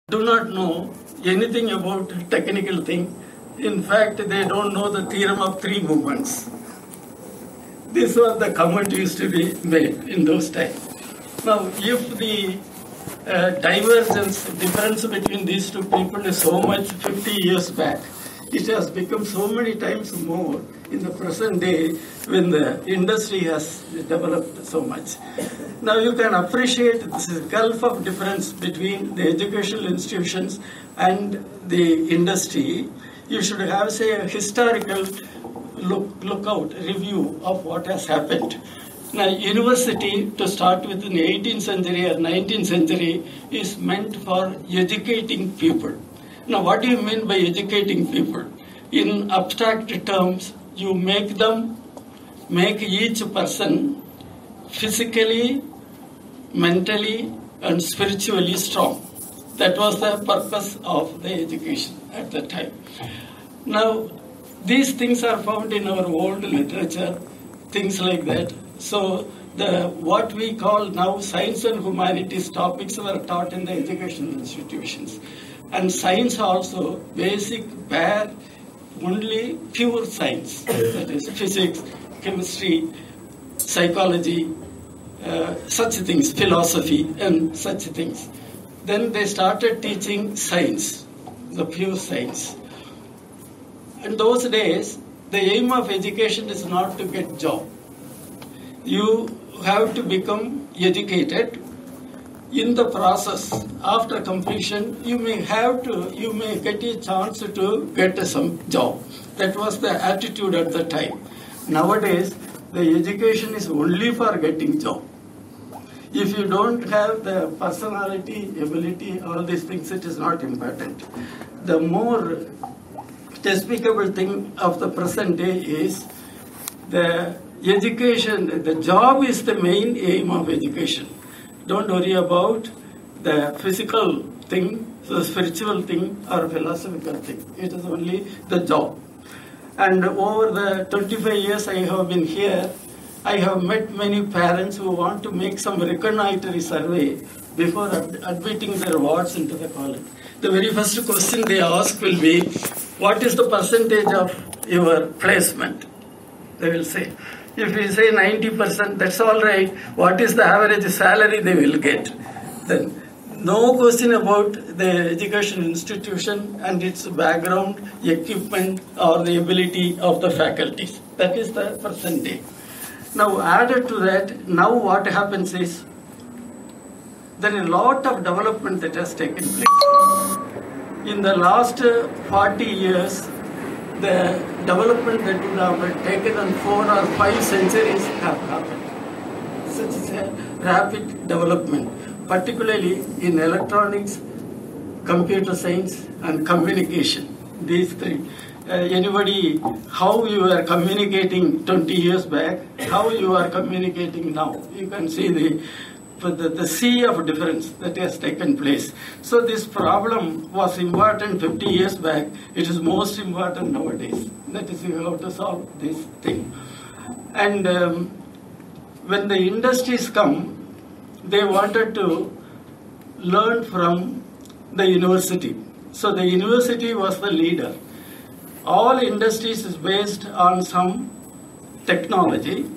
do not know anything about technical thing. In fact, they don't know the theorem of three movements. This was the comment used to be made in those times. Now, if the difference between these two people is so much 50 years back, it has become so many times more in the present day when the industry has developed so much. Now you can appreciate this gulf of difference between the educational institutions and the industry. You should have, say, a historical lookout review of what has happened. Now, university, to start with in the 18th century or 19th century, is meant for educating people. Now, what do you mean by educating people? In abstract terms, you make each person physically, mentally, and spiritually strong. That was the purpose of the education at that time. Now, these things are found in our old literature, things like that. So, what we call now science and humanities topics were taught in the educational institutions. And science also, basic, bare, only pure science, that is physics, chemistry, psychology, such things, philosophy and such things. Then they started teaching science, the pure science. In those days, the aim of education is not to get job. You have to become educated. In the process, after completion, you may get a chance to get some job. That was the attitude at the time. Nowadays, the education is only for getting job. If you don't have the personality, ability, all these things, it is not important. The more despicable thing of the present day is the education, the job is the main aim of education. Don't worry about the physical thing, the spiritual thing, or philosophical thing. It is only the job. And over the 25 years I have been here, I have met many parents who want to make some reconnoitry survey before admitting their wards into the college. The very first question they ask will be, what is the percentage of your placement? They will say. If we say 90%, that's all right. What is the average salary they will get? Then no question about the education institution and its background, equipment, or the ability of the faculties. That is the percentage. Now added to that, now what happens is, there is a lot of development that has taken place. In the last 40 years, the development that would have taken on 4 or 5 centuries have happened. Such is a rapid development, particularly in electronics, computer science, and communication. These three. Anybody, how you were communicating 20 years back, how you are communicating now. You can see the sea of difference that has taken place. So this problem was important 50 years back. It is most important nowadays. That is how to solve this thing. And when the industries come, they wanted to learn from the university. So the university was the leader. All industries is based on some technology.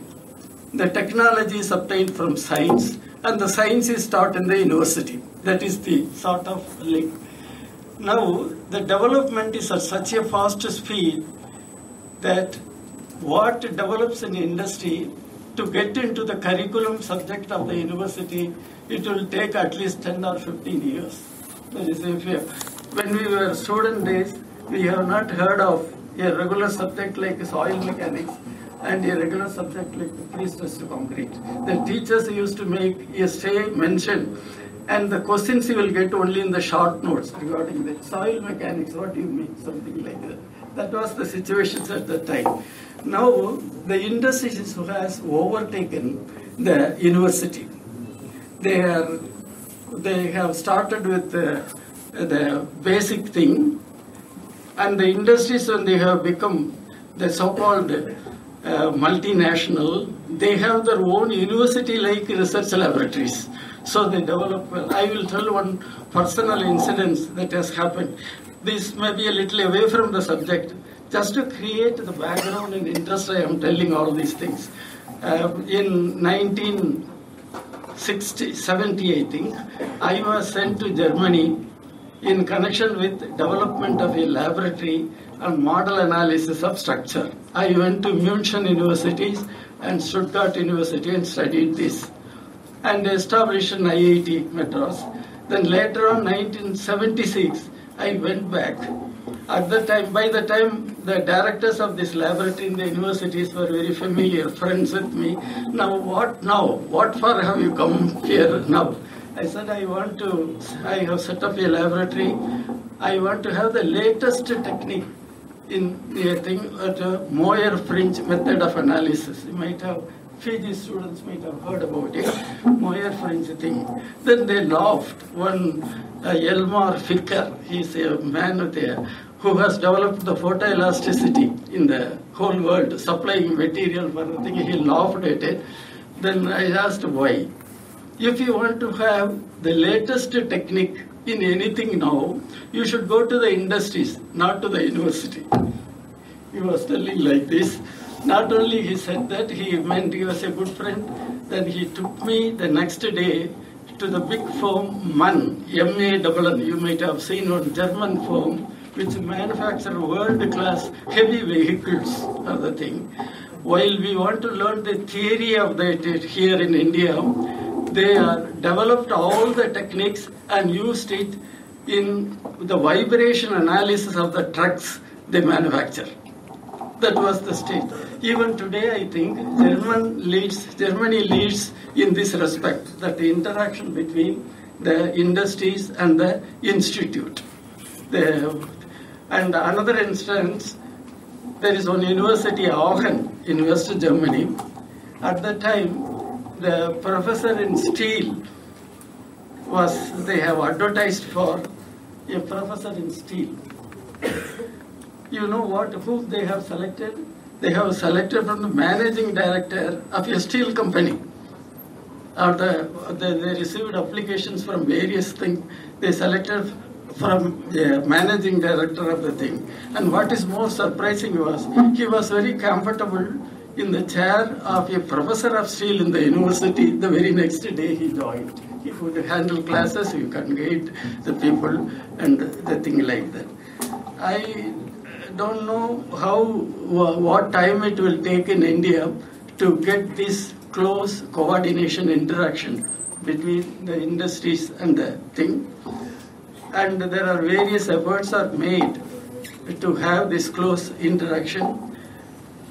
The technology is obtained from science, and the science is taught in the university. That is the sort of link. Now, the development is at such a fast speed that what develops in industry, to get into the curriculum subject of the university, it will take at least 10 or 15 years. That is, when we were student days, we have not heard of a regular subject like soil mechanics and a regular subject like pre-stressed concrete. The teachers used to make a mention, and the questions you will get only in the short notes regarding the soil mechanics. What do you mean? Something like that. That was the situation at that time. Now, the industry has overtaken the university. They have started with the basic thing, and the industries, when they have become the so-called multinational, they have their own university-like research laboratories. so they develop well. I will tell one personal incident that has happened. This may be a little away from the subject. Just to create the background and interest, I am telling all these things. In 1970, I think, I was sent to Germany in connection with development of a laboratory and model analysis of structure. I went to München Universities and Stuttgart University and studied this and established an IIT Madras. Then later on, 1976, I went back. At the time, by the time the directors of this laboratory in the universities were very familiar, friends with me. Now? What for have you come here now? I said, I have set up a laboratory. I want to have the latest technique in a thing, Moyer-Fringe method of analysis. You might have, Fiji students might have heard about it, Moyer-Fringe thing. Then they laughed. One Elmar Ficker, he's a man who has developed the photoelasticity in the whole world, supplying material for the thing. He laughed at it. Then I asked why. If you want to have the latest technique in anything now, you should go to the industries, not to the university. He was telling like this. Not only he said that, he meant he was a good friend. Then he took me the next day to the big firm MAN, M-A-N-N. You might have seen one German firm which manufacture world-class heavy vehicles of the thing. While we want to learn the theory of that here in India, they developed all the techniques and used it in the vibration analysis of the trucks they manufacture. That was the state. Even today, I think Germany leads in this respect, that the interaction between the industries and the institute. And another instance, there is one university, Aachen, in West Germany. At that time, the professor in steel they have advertised for a professor in steel. You know who they have selected? They have selected from the managing director of a steel company. They received applications from various things. They selected from the managing director of the thing. And what is more surprising was, he was very comfortable in the chair of a professor of steel in the university. The very next day he joined. He could handle classes, you can guide the people and the thing like that. I don't know what time it will take in India to get this close coordination interaction between the industries and the thing. And there are various efforts are made to have this close interaction.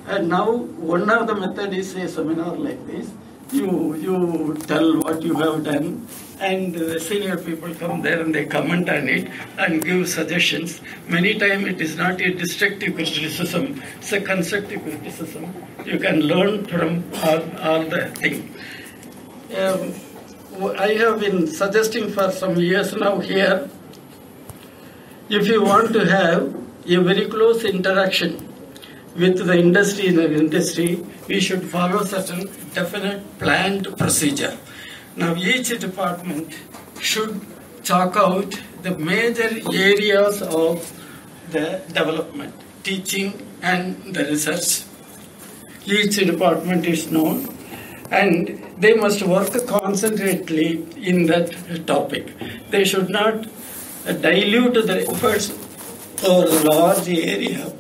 And now one of the method is a seminar like this. You tell what you have done, and the senior people come there and they comment on it and give suggestions. Many times it is not a destructive criticism, it's a constructive criticism. You can learn from all the things. I have been suggesting for some years now here, if you want to have a very close interaction with the industry, we should follow certain definite planned procedure. Now each department should chalk out the major areas of the development, teaching and the research. Each department is known and they must work concentratedly in that topic. They should not dilute the efforts over a large area,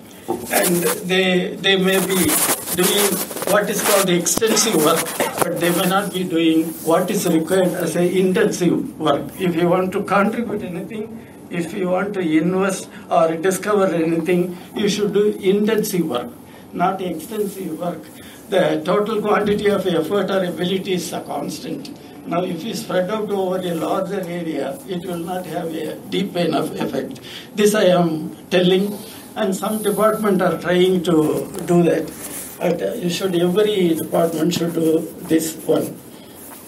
and they may be doing what is called extensive work, but they may not be doing what is required as an intensive work. If you want to contribute anything, if you want to invest or discover anything, you should do intensive work, not extensive work. The total quantity of effort or abilities are constant. Now, if you spread out over a larger area, it will not have a deep enough effect. This I am telling, and some departments are trying to do that. But every department should do this one.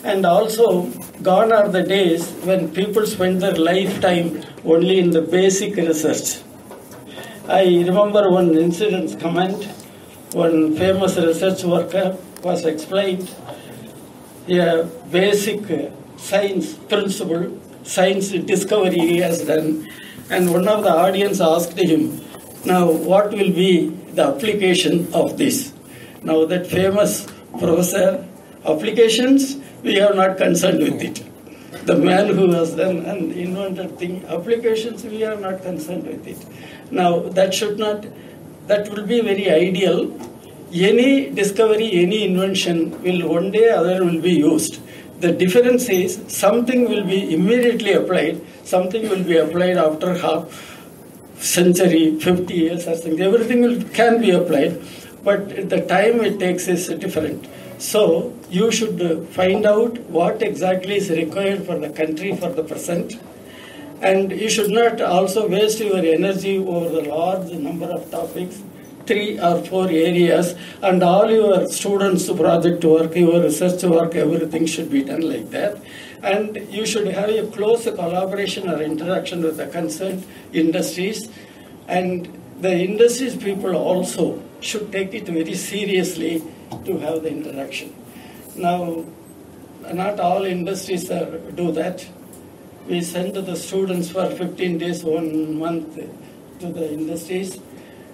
And also, gone are the days when people spend their lifetime only in the basic research. I remember one incident comment. One famous research worker was explained a basic science principle, science discovery he has done. And one of the audience asked him, now what will be the application of this? Now that famous professor, applications, we are not concerned with it. The man who has done and invented thing, applications, we are not concerned with it. Now that will be very ideal. Any discovery, any invention will one day or other will be used. The difference is something will be immediately applied, something will be applied after half century, 50 years or something. Everything can be applied, but the time it takes is different. So you should find out what exactly is required for the country for the present, and you should not also waste your energy over the large number of topics, 3 or 4 areas, and all your students' project work, your research work, everything should be done like that. And you should have a close collaboration or interaction with the concerned industries, and the industries people also should take it very seriously to have the interaction. Now, not all industries do that. We send the students for 15 days, 1 month to the industries,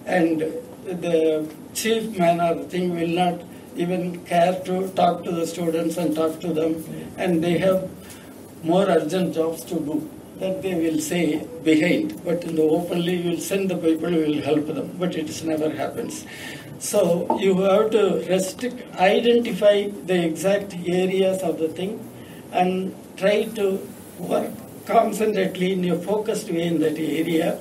and the chief man or thing will not even care to talk to the students and talk to them, and they have more urgent jobs to do that they will say behind, but in the openly you will send the people who will help them, but it never happens. So you have to identify the exact areas of the thing and try to work concentrately in a focused way in that area,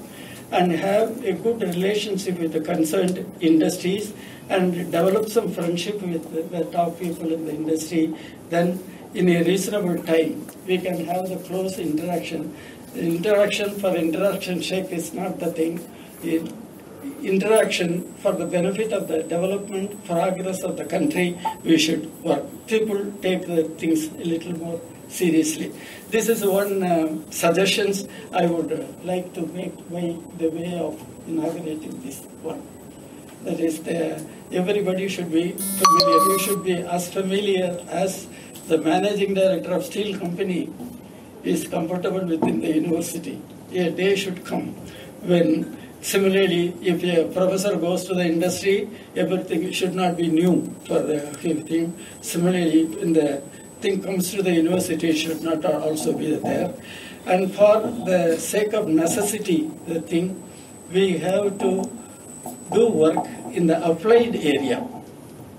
and have a good relationship with the concerned industries and develop some friendship with the top people in the industry. Then in a reasonable time, we can have the close interaction. Interaction for interaction's sake is not the thing. Interaction for the benefit of the development, progress of the country, we should work. People take the things a little more seriously. This is one suggestions I would like to make by the way of inaugurating this one. That is, everybody should be familiar. You should be as familiar as the managing director of steel company is comfortable within the university. A day should come when, similarly, if a professor goes to the industry, everything should not be new for the thing. Similarly, when the thing comes to the university, it should not also be there. And for the sake of necessity, the thing, we have to do work in the applied area.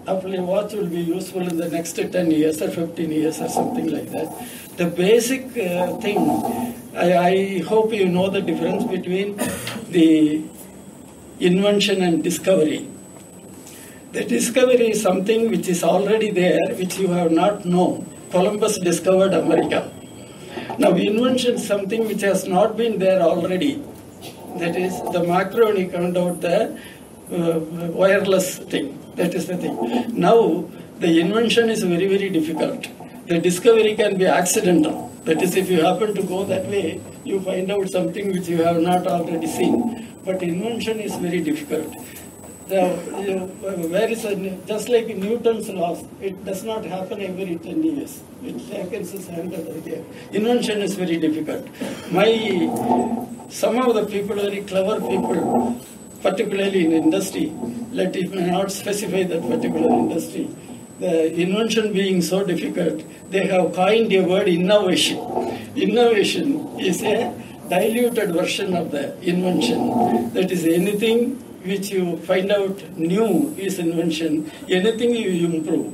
Apply what will be useful in the next 10 years or 15 years or something like that. The basic thing, I hope you know the difference between the invention and discovery. The discovery is something which is already there, which you have not known. Columbus discovered America. Now, invention is something which has not been there already. That is, the Marconi found out the wireless thing. That is the thing. Now, the invention is very, very difficult. The discovery can be accidental. That is, if you happen to go that way, you find out something which you have not already seen. But invention is very difficult. Just like Newton's laws, it does not happen every 10 years. It happens 100 years. Invention is very difficult. Some of the people, very clever people, particularly in industry, let it may not specify that particular industry, the invention being so difficult, they have coined a word, innovation. Innovation is a diluted version of the invention. That is, anything which you find out new is invention. Anything you improve.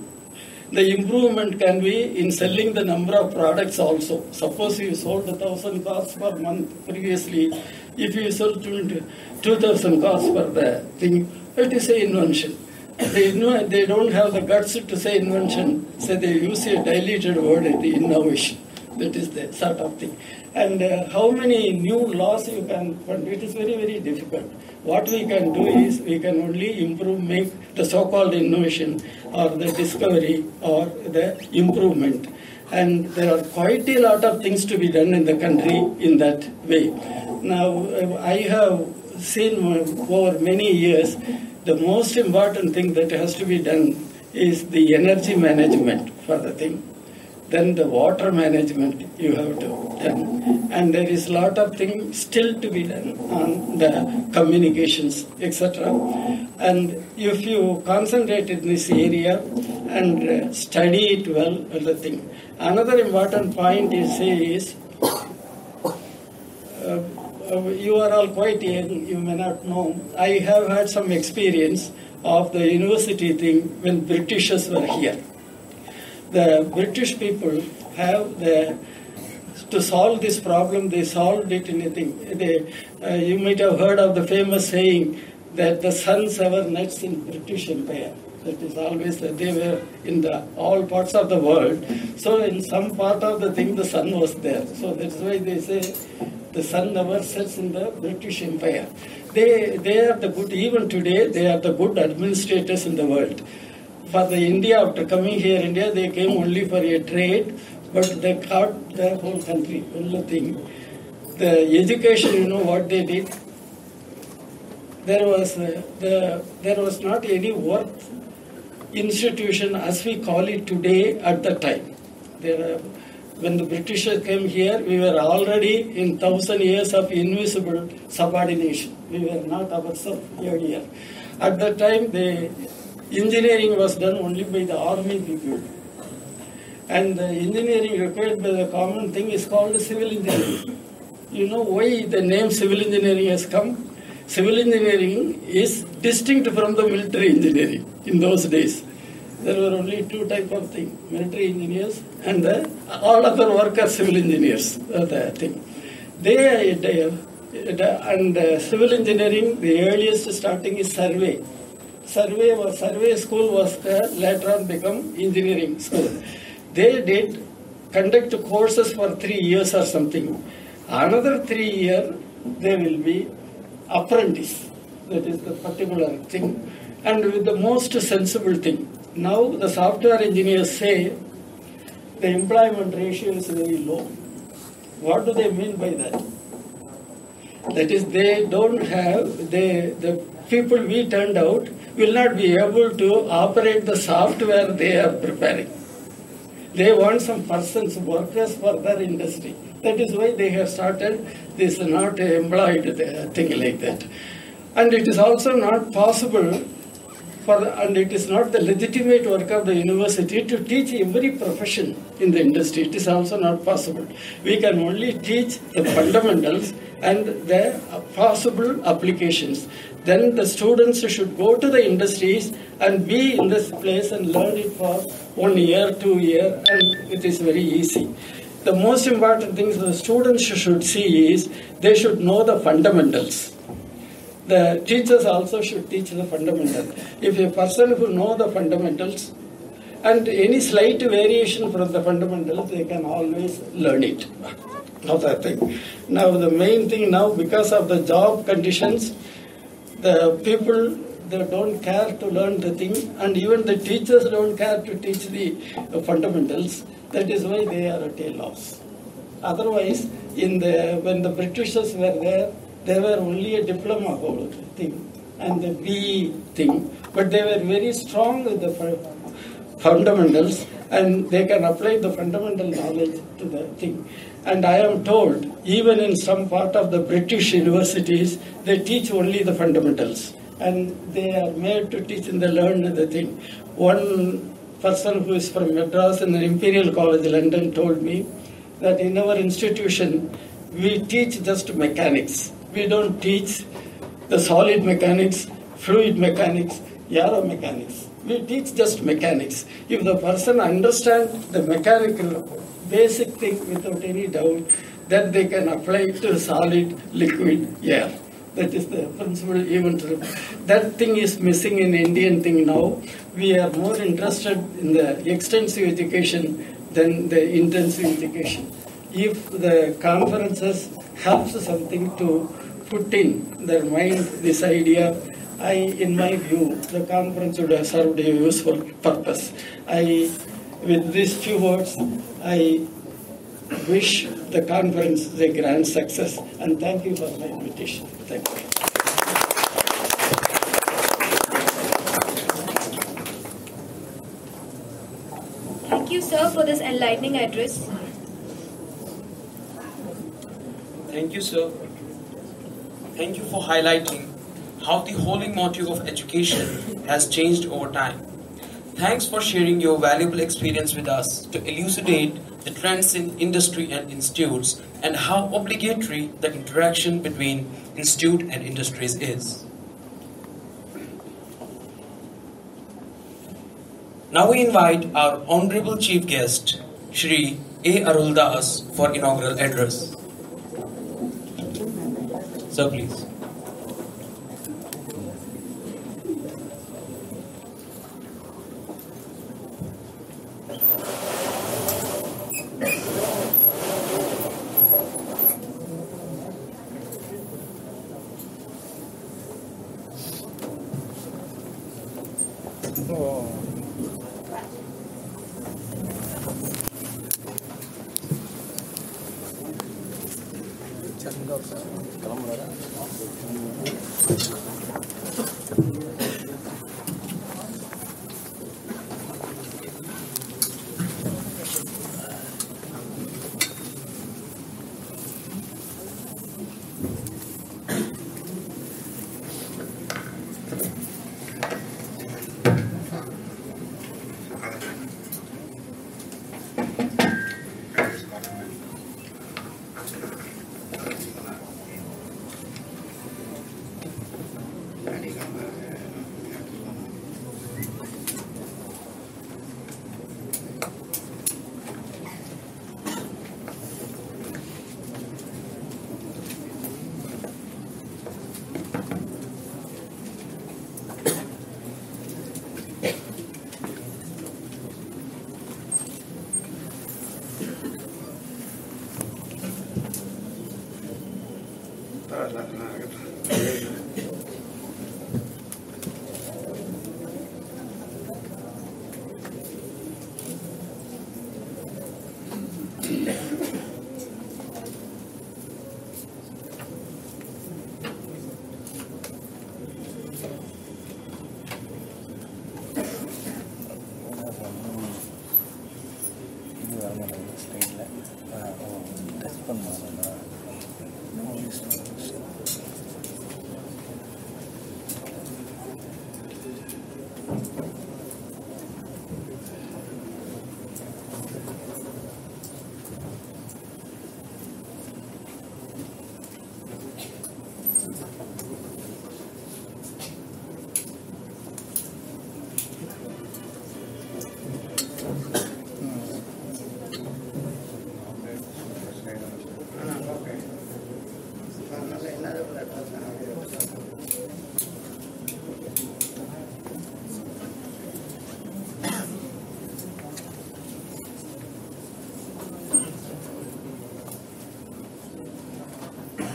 The improvement can be in selling the number of products also. Suppose you sold 1,000 cars per month previously. If you sold 2,000 cars per the thing, it is an invention. They don't have the guts to say invention, so they use a diluted word, the innovation. That is the sort of thing. And how many new laws you can find, it is very, very difficult. What we can do is, we can only improve, make the so-called innovation or the discovery or the improvement. And there are quite a lot of things to be done in the country in that way. Now, I have seen over many years, the most important thing that has to be done is the energy management for the thing. then the water management you have to done, and there is a lot of things still to be done on the communications, etc. And if you concentrate in this area and study it well, the thing. Another important point is you are all quite young, you may not know. I have had some experience of the university thing when Britishers were here. The British people have to solve this problem, they solved it in a thing. You might have heard of the famous saying that the sons ever nets in British Empire. That is always that they were in all parts of the world. So in some part of the thing, the sun was there. So that's why they say the sun never sets in the British Empire. They are the good, even today, they are the good administrators in the world. For the India, after coming here, India, they came only for a trade, but they got the whole country, only thing. The education, you know what they did? There was not any worth institution as we call it today at the time. When the Britishers came here, we were already in 1,000 years of invisible subordination. We were not ourselves earlier. At that time, the engineering was done only by the army people. And the engineering required by the common thing is called civil engineering. You know why the name civil engineering has come? Civil engineering is distinct from the military engineering in those days. There were only two types of things, military engineers and all other workers, civil engineers. Civil engineering, the earliest starting is survey. Survey school was later on become engineering school. They did conduct courses for 3 years or something. Another 3 years, they will be apprentice. That is the particular thing. And with the most sensible thing. Now the software engineers say the employment ratio is very low. What do they mean by that? That is, they don't have, the people we turned out will not be able to operate the software they are preparing. They want some persons, workers for their industry. That is why they have started this not employed thing like that. And it is also not possible and it is not the legitimate work of the university to teach every profession in the industry. It is also not possible. We can only teach the fundamentals and the possible applications. Then the students should go to the industries and be in this place and learn it for 1 year, 2 years, and it is very easy. The most important thing the students should see is they should know the fundamentals. The teachers also should teach the fundamentals. If a person who knows the fundamentals and any slight variation from the fundamentals, they can always learn it. Now the main thing now, because of the job conditions, the people, they don't care to learn the thing, and even the teachers don't care to teach the fundamentals. That is why they are at a loss. Otherwise, when the Britishers were there, they were only a diploma whole thing and the BE thing, but they were very strong with the fundamentals and they can apply the fundamental knowledge to the thing. And I am told, even in some part of the British universities, they teach only the fundamentals and they are made to teach and they learn the thing. One person who is from Madras in the Imperial College London told me that in our institution, we teach just mechanics. We don't teach the solid mechanics, fluid mechanics, aeromechanics. We teach just mechanics. If the person understands the mechanical basic thing without any doubt, then they can apply it to solid, liquid, air. That is the principle even to that thing is missing in Indian thing now. We are more interested in the extensive education than the intensive education. If the conferences helps something to put in their mind this idea, in my view, the conference would have served a useful purpose. With these few words, I wish the conference a grand success and thank you for my invitation. Thank you. Thank you, sir, for this enlightening address. Thank you, sir. Thank you for highlighting how the holy motto of education has changed over time. Thanks for sharing your valuable experience with us to elucidate the trends in industry and institutes and how obligatory the interaction between institute and industries is. Now we invite our honorable chief guest, Shri A. Arul Das, for inaugural address. Sir, please.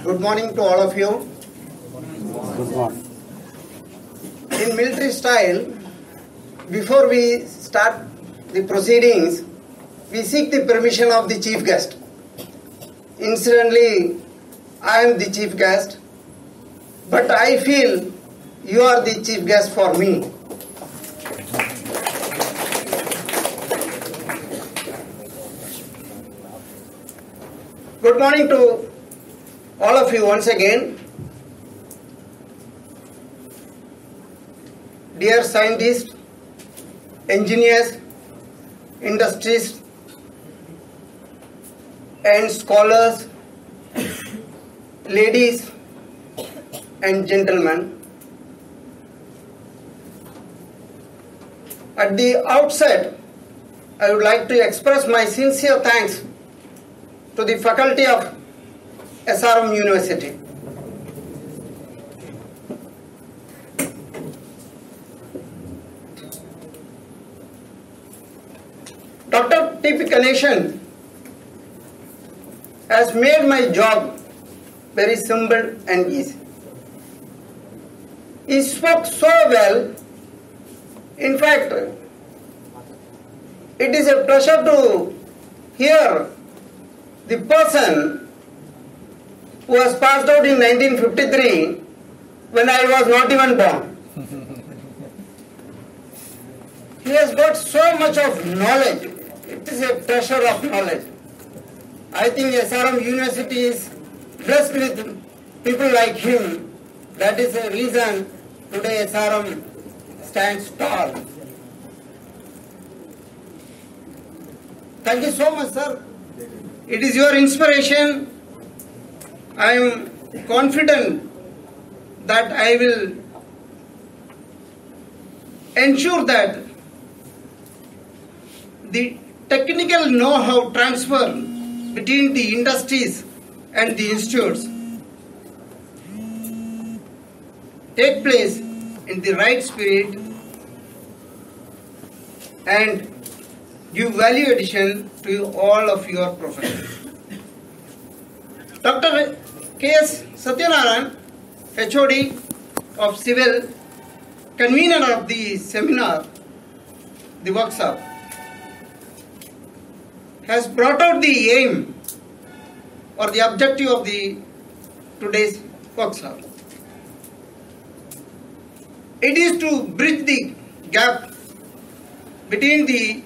Good morning to all of you. Good morning. In military style, before we start the proceedings, we seek the permission of the chief guest. Incidentally, I am the chief guest, but I feel you are the chief guest for me. Good morning to all of you once again. Dear scientists, engineers, industries, and scholars, ladies and gentlemen, at the outset, I would like to express my sincere thanks to the faculty of SRM University. Dr. T.P. Ganeshan has made my job very simple and easy. He spoke so well. In fact, it is a pleasure to hear the person who was passed out in 1953 when I was not even born. He has got so much of knowledge It is a treasure of knowledge. I think SRM University is blessed with people like him. That is the reason today SRM stands tall. Thank you so much, sir. It is your inspiration. I am confident that I will ensure that the technical know-how transfer between the industries and the institutes take place in the right spirit and give value addition to all of your professions. Dr. K.S. Satyanarayan, HOD of Civil, convener of the seminar, the workshop, has brought out the aim or the objective of the today's workshop. It is to bridge the gap between the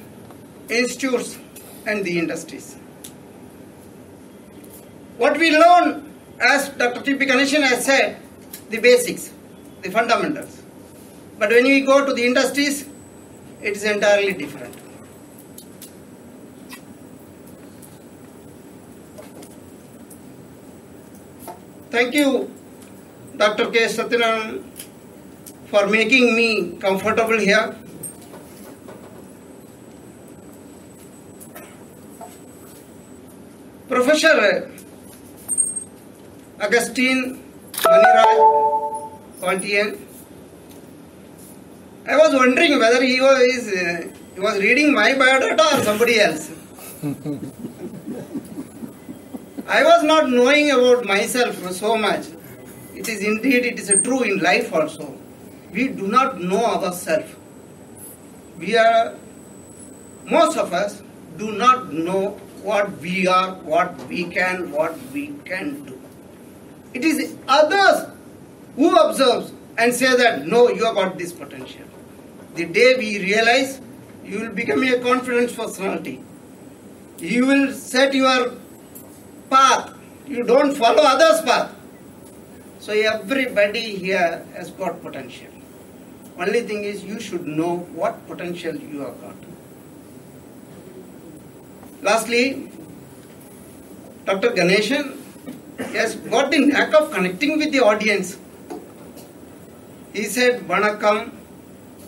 institutes and the industries. What we learn, as Dr. T.P. Ganeshan has said, the basics, the fundamentals. But when we go to the industries, it is entirely different. Thank you, Dr. K. Satyanarayan, for making me comfortable here. Professor Augustine Maniraj Pontian, I was wondering whether he was reading my biodata or somebody else. I was not knowing about myself so much. It is true in life also. We do not know ourselves. Most of us do not know what we are, what we can do. It is others who observe and say that, no, you have got this potential. The day we realize, you will become a confident personality. You will set your path. You don't follow others' path. So everybody here has got potential. Only thing is, you should know what potential you have got. Lastly, Dr. Ganeshan has got the knack of connecting with the audience. He said, Vanakkam,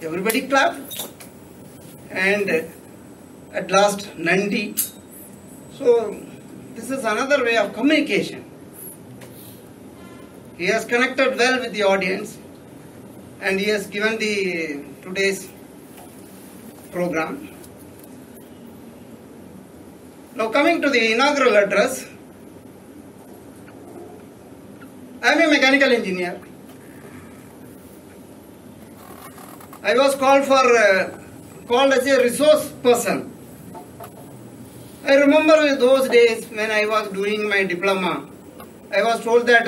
everybody clapped. And at last, Nandi. So, this is another way of communication. He has connected well with the audience and he has given today's program. Now coming to the inaugural address, I am a mechanical engineer. I was called as a resource person. I remember those days when I was doing my diploma, I was told that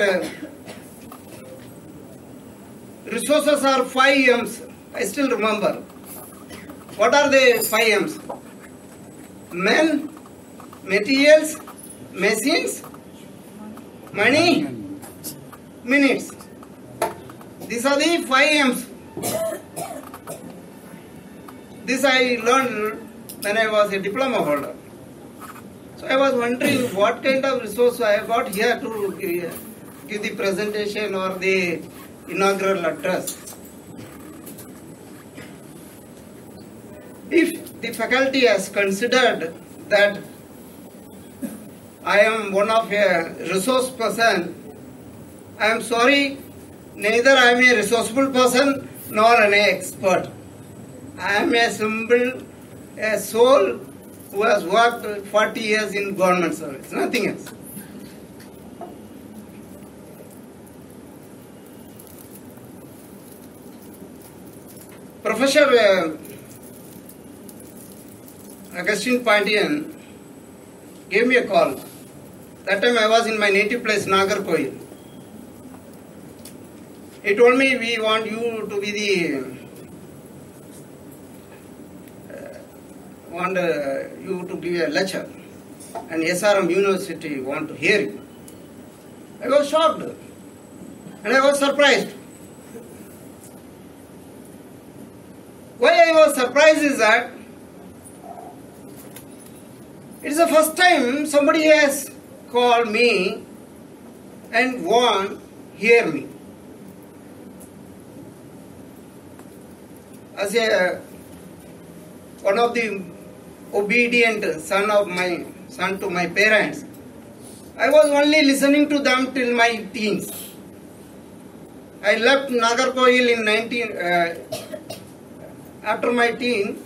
resources are 5 M's. I still remember. What are the 5 M's? Men, materials, machines, money, minutes. These are the 5 M's. This I learned when I was a diploma holder. So I was wondering what kind of resource I have got here to give the presentation or the inaugural address. If the faculty has considered that I am one of a resource person, I am sorry, neither I am a resourceful person nor an expert. I am a soul who has worked 40 years in government service, nothing else. Professor Augustine Pontian gave me a call. That time I was in my native place, Nagarkoil. He told me, we want you to be the want you to give a lecture, and SRM University want to hear you. I was shocked, and I was surprised. Why I was surprised is that it is the first time somebody has called me and want hear me. As one of the obedient son to my parents, I was only listening to them till my teens. I left Nagarkoil in after my teen.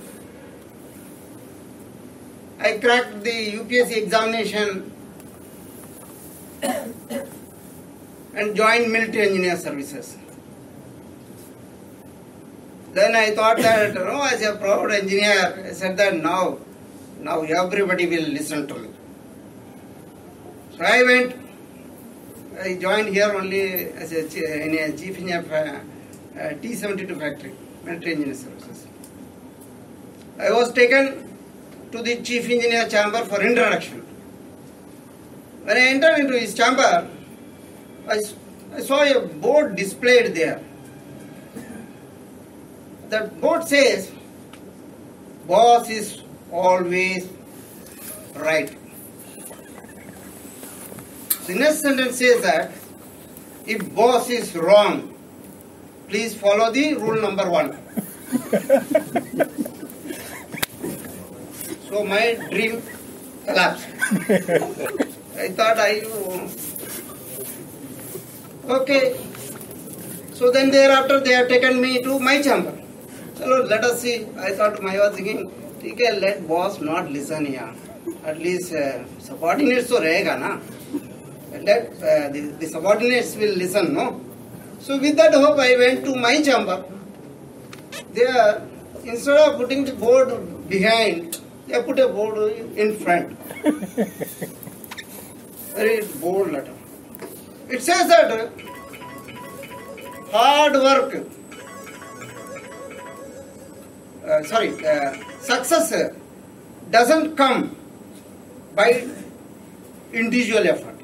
I cracked the UPSC examination and joined military engineer services. Then I thought that, as a proud engineer, I said that now everybody will listen to me. So I joined here only as a chief engineer of T-72 factory, military engineer services. I was taken to the chief engineer chamber for introduction. When I entered into his chamber, I saw a board displayed there. That board says, boss is always right. The next sentence says that, if boss is wrong, please follow the rule number 1. So my dream collapsed. I thought okay. So then thereafter they have taken me to my chamber. So let us see. I was thinking, okay, let boss not listen here. At least subordinates so rahega na. Let the subordinates will listen, no? So with that hope, I went to my chamber. There, instead of putting the board behind, they put a board in front. Very bold letter. It says that hard work, success doesn't come by individual effort.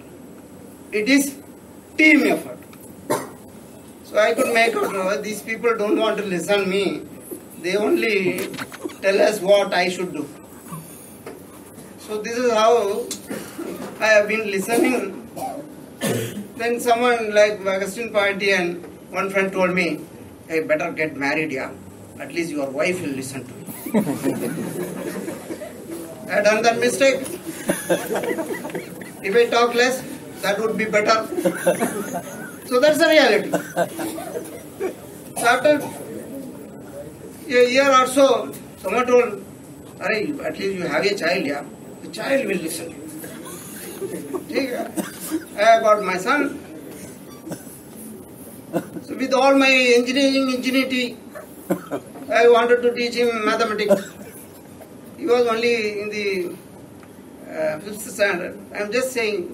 It is team effort. So I could make out these people don't want to listen to me. They only tell us what I should do. So this is how I have been listening. Then someone like Augustine Party and one friend told me, hey, better get married, yeah. At least your wife will listen to you. I had done that mistake. If I talk less, that would be better. So that's the reality. So after a year or so, someone told, at least you have a child, yeah. The child will listen to you. I got my son. So with all my engineering ingenuity, I wanted to teach him mathematics. He was only in the 5th standard. I am just saying,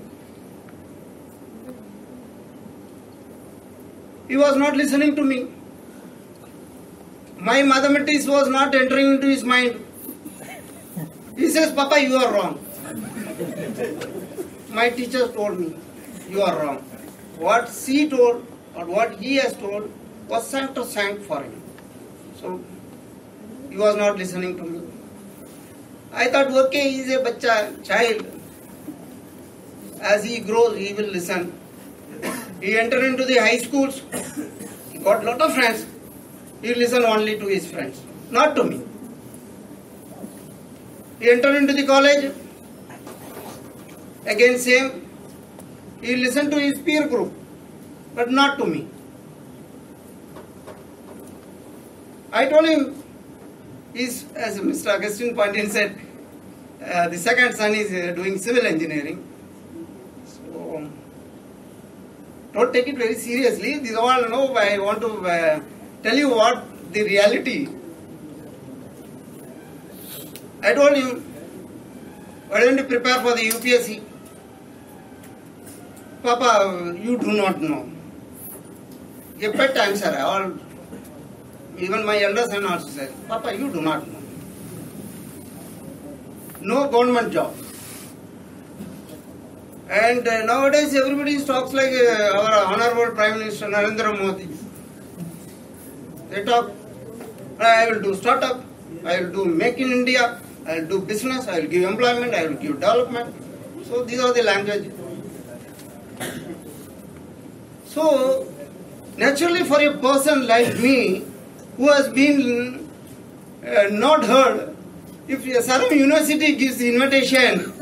he was not listening to me. My mathematics was not entering into his mind. He says, Papa, you are wrong. My teacher told me, you are wrong. What she told or what he has told was sacrosanct for him. So, he was not listening to me. I thought, okay, he is a child. As he grows, he will listen. He entered into the high schools. He got a lot of friends. He will listen only to his friends, not to me. He entered into the college. Again, same. He will listen to his peer group, but not to me. I told him, as Mr. Augustine Pandyan said, the second son is doing civil engineering. So, don't take it very seriously. These all I want to tell you what the reality. I told him, why don't you prepare for the UPSC? Papa, you do not know. A pet answer. Even my elder son also said, Papa, you do not know. no government job. And nowadays everybody talks like our Honorable Prime Minister Narendra Modi. They talk, I will do startup, I will do make in India, I will do business, I will give employment, I will give development. So these are the language. So naturally for a person like me who has been not heard, if Saram University gives the invitation,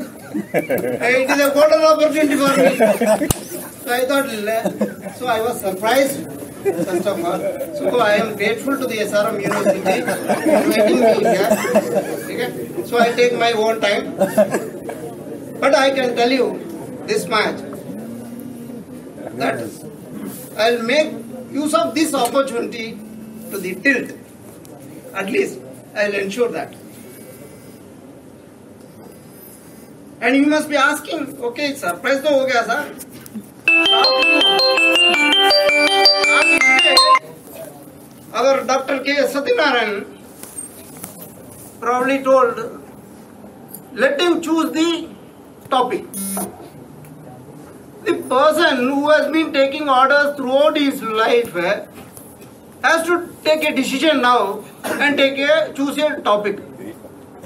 it is a golden opportunity for me. So I thought, so I was surprised, first of all. So I am grateful to the SRM University for inviting me here. Okay? So I take my own time. But I can tell you this much, that I will make use of this opportunity to the tilt. At least I will ensure that. And you must be asking, okay, surprise to ho gaya sir. Our Dr. K. Satyanarayan probably told, let him choose the topic. The person who has been taking orders throughout his life has to take a decision now and choose a topic.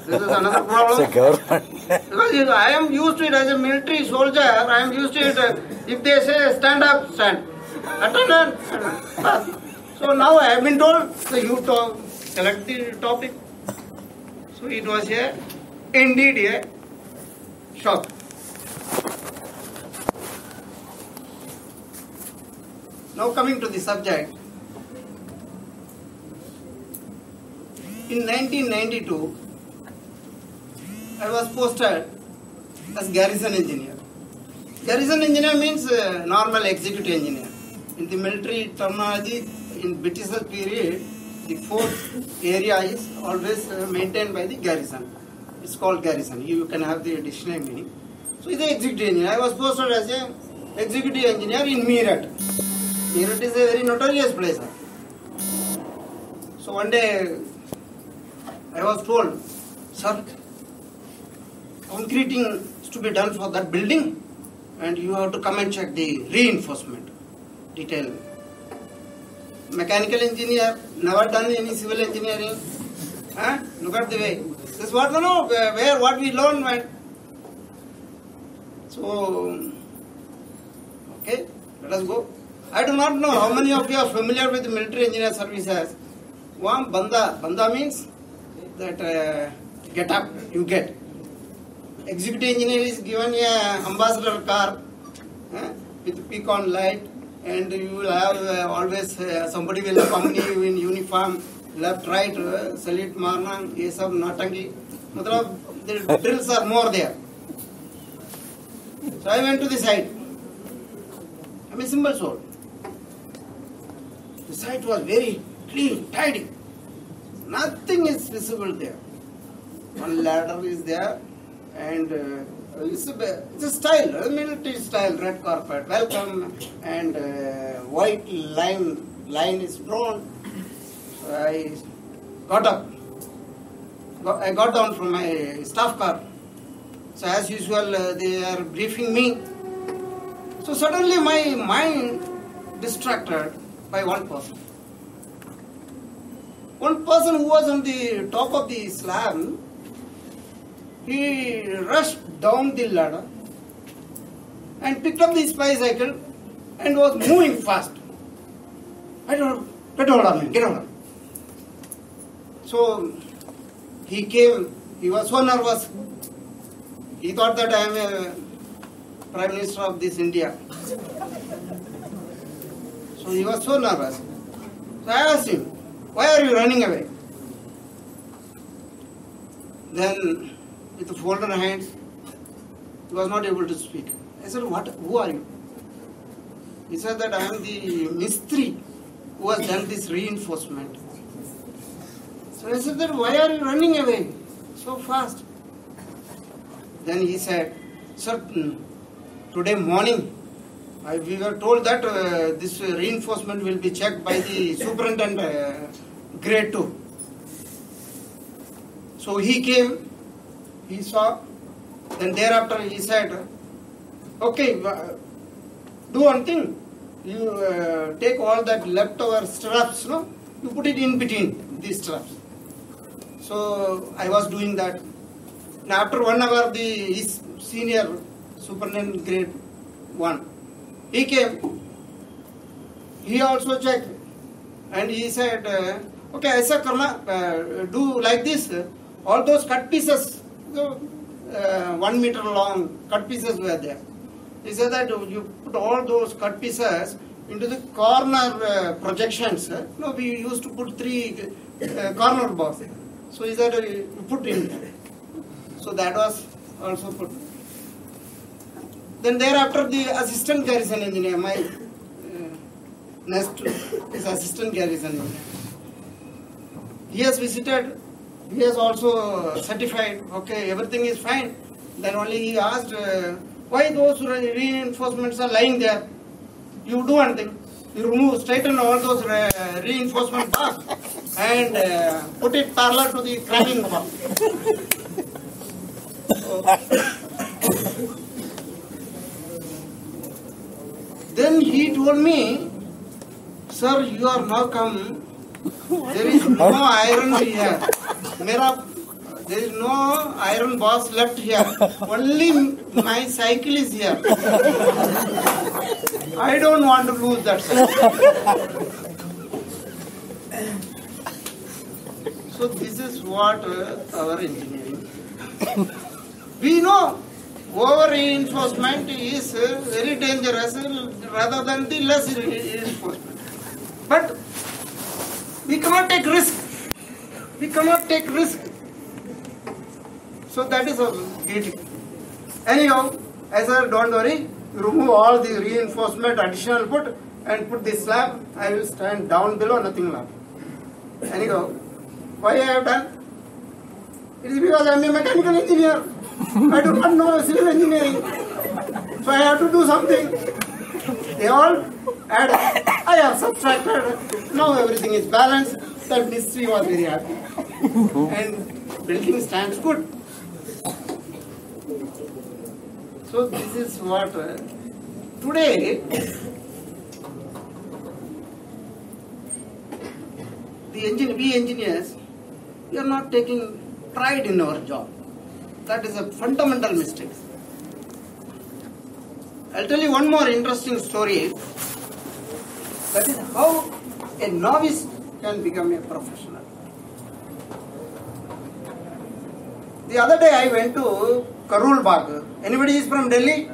This is another problem. Because I am used to it as a military soldier. I am used to it. If they say stand up, stand. Attend. So now I have been told, so you select the topic. So it was indeed a shock. Now coming to the subject. In 1992, I was posted as garrison engineer. Garrison engineer means normal executive engineer. In the military terminology, in British period, the fourth area is always maintained by the garrison. It's called garrison. You can have the dictionary meaning. So it's the executive engineer. I was posted as an executive engineer in Meerut. Meerut is a very notorious place. So one day I was told, sir, concreting is to be done for that building and you have to come and check the reinforcement detail. Mechanical engineer, never done any civil engineering. Look at the way. This is what we know, where what we learn. Right? So, okay, let us go. I do not know how many of you are familiar with the military engineer services. One, Banda means that get up, you get. Executive engineer is given a ambassador car with peak-on light, and you will have always somebody will accompany you in uniform, left, right, salute, marna, ye sab natangi. Matlab, the drills are more there. So I went to the site. I'm a simple soul. The site was very clean, tidy. Nothing is visible there. One ladder is there. And it's a style, a military style, red carpet, welcome, and white line is drawn. So I got up. I got down from my staff car. So as usual, they are briefing me. So suddenly my mind distracted by one person. One person who was on the top of the slab, he rushed down the ladder and picked up the bicycle and was moving fast. I don't know, get hold of me, get hold of me. So he came, he was so nervous. He thought that I am a Prime Minister of this India. So he was so nervous. So I asked him, why are you running away? Then with the folded hands, he was not able to speak. I said, who are you? He said that I am the Mistri who has done this reinforcement. So I said that why are you running away so fast? Then he said, sir, today morning we were told that this reinforcement will be checked by the superintendent grade 2. So he came He saw. Then thereafter he said, okay, do one thing. You take all that leftover straps, no? You put it in between these straps. So I was doing that. And after 1 hour, his senior superintendent grade 1, he came. He also checked. And he said, okay, Aisa Karna, do like this. All those cut pieces, 1 meter long cut pieces were there. He said that you put all those cut pieces into the corner projections. No, we used to put 3 corner bars. So he said you put in. So that was also put. Then thereafter the assistant garrison engineer, my next is assistant garrison engineer. He has visited. He has also certified. Okay, everything is fine. Then only he asked. Why those reinforcements are lying there? You do one thing. You remove, straighten all those reinforcement bars and put it parallel to the cracking bar. Then he told me, sir, you are now come. There is no iron here. There is no iron bars left here. Only my cycle is here. I don't want to lose that cycle. So this is what our engineering. We know over reinforcement is very dangerous rather than the less reinforcement. But we cannot take risk. We cannot take risk. So that is our duty. Anyhow, I said, don't worry, remove all the reinforcement, additional put, and put this slab. I will stand down below, nothing left. Anyhow, why I have done? It is because I am a mechanical engineer. I do not know civil engineering. So I have to do something. They all add. I have subtracted. Now everything is balanced. That mystery was very happy. And building stands good. So this is what today we engineers, we are not taking pride in our job. That is a fundamental mistake. I'll tell you one more interesting story. That is how a novice can become a professional. The other day I went to Karol Bagh. Anybody is from Delhi?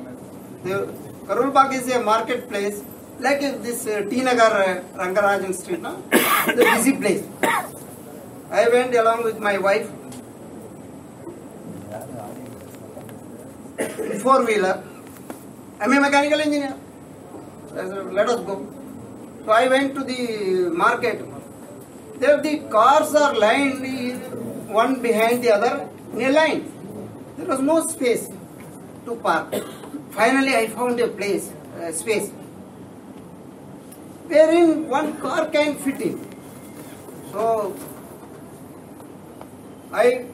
Karol Bagh is a marketplace like this T Nagar Rangarajan Street, no? The busy place. I went along with my wife in 4-wheeler. I'm a mechanical engineer. I said, let us go. So I went to the market. There the cars are lined one behind the other in a line. There was no space to park. Finally, I found a place, space, wherein one car can fit in. So I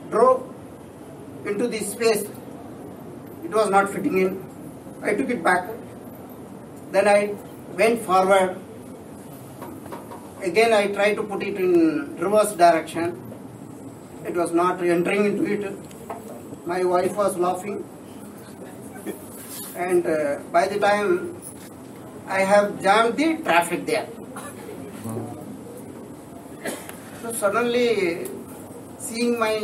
drove into the space. It was not fitting in. I took it back. Then I went forward. Again, I tried to put it in reverse direction. It was not entering into it. My wife was laughing. And by the time I have jammed the traffic there. So suddenly, seeing my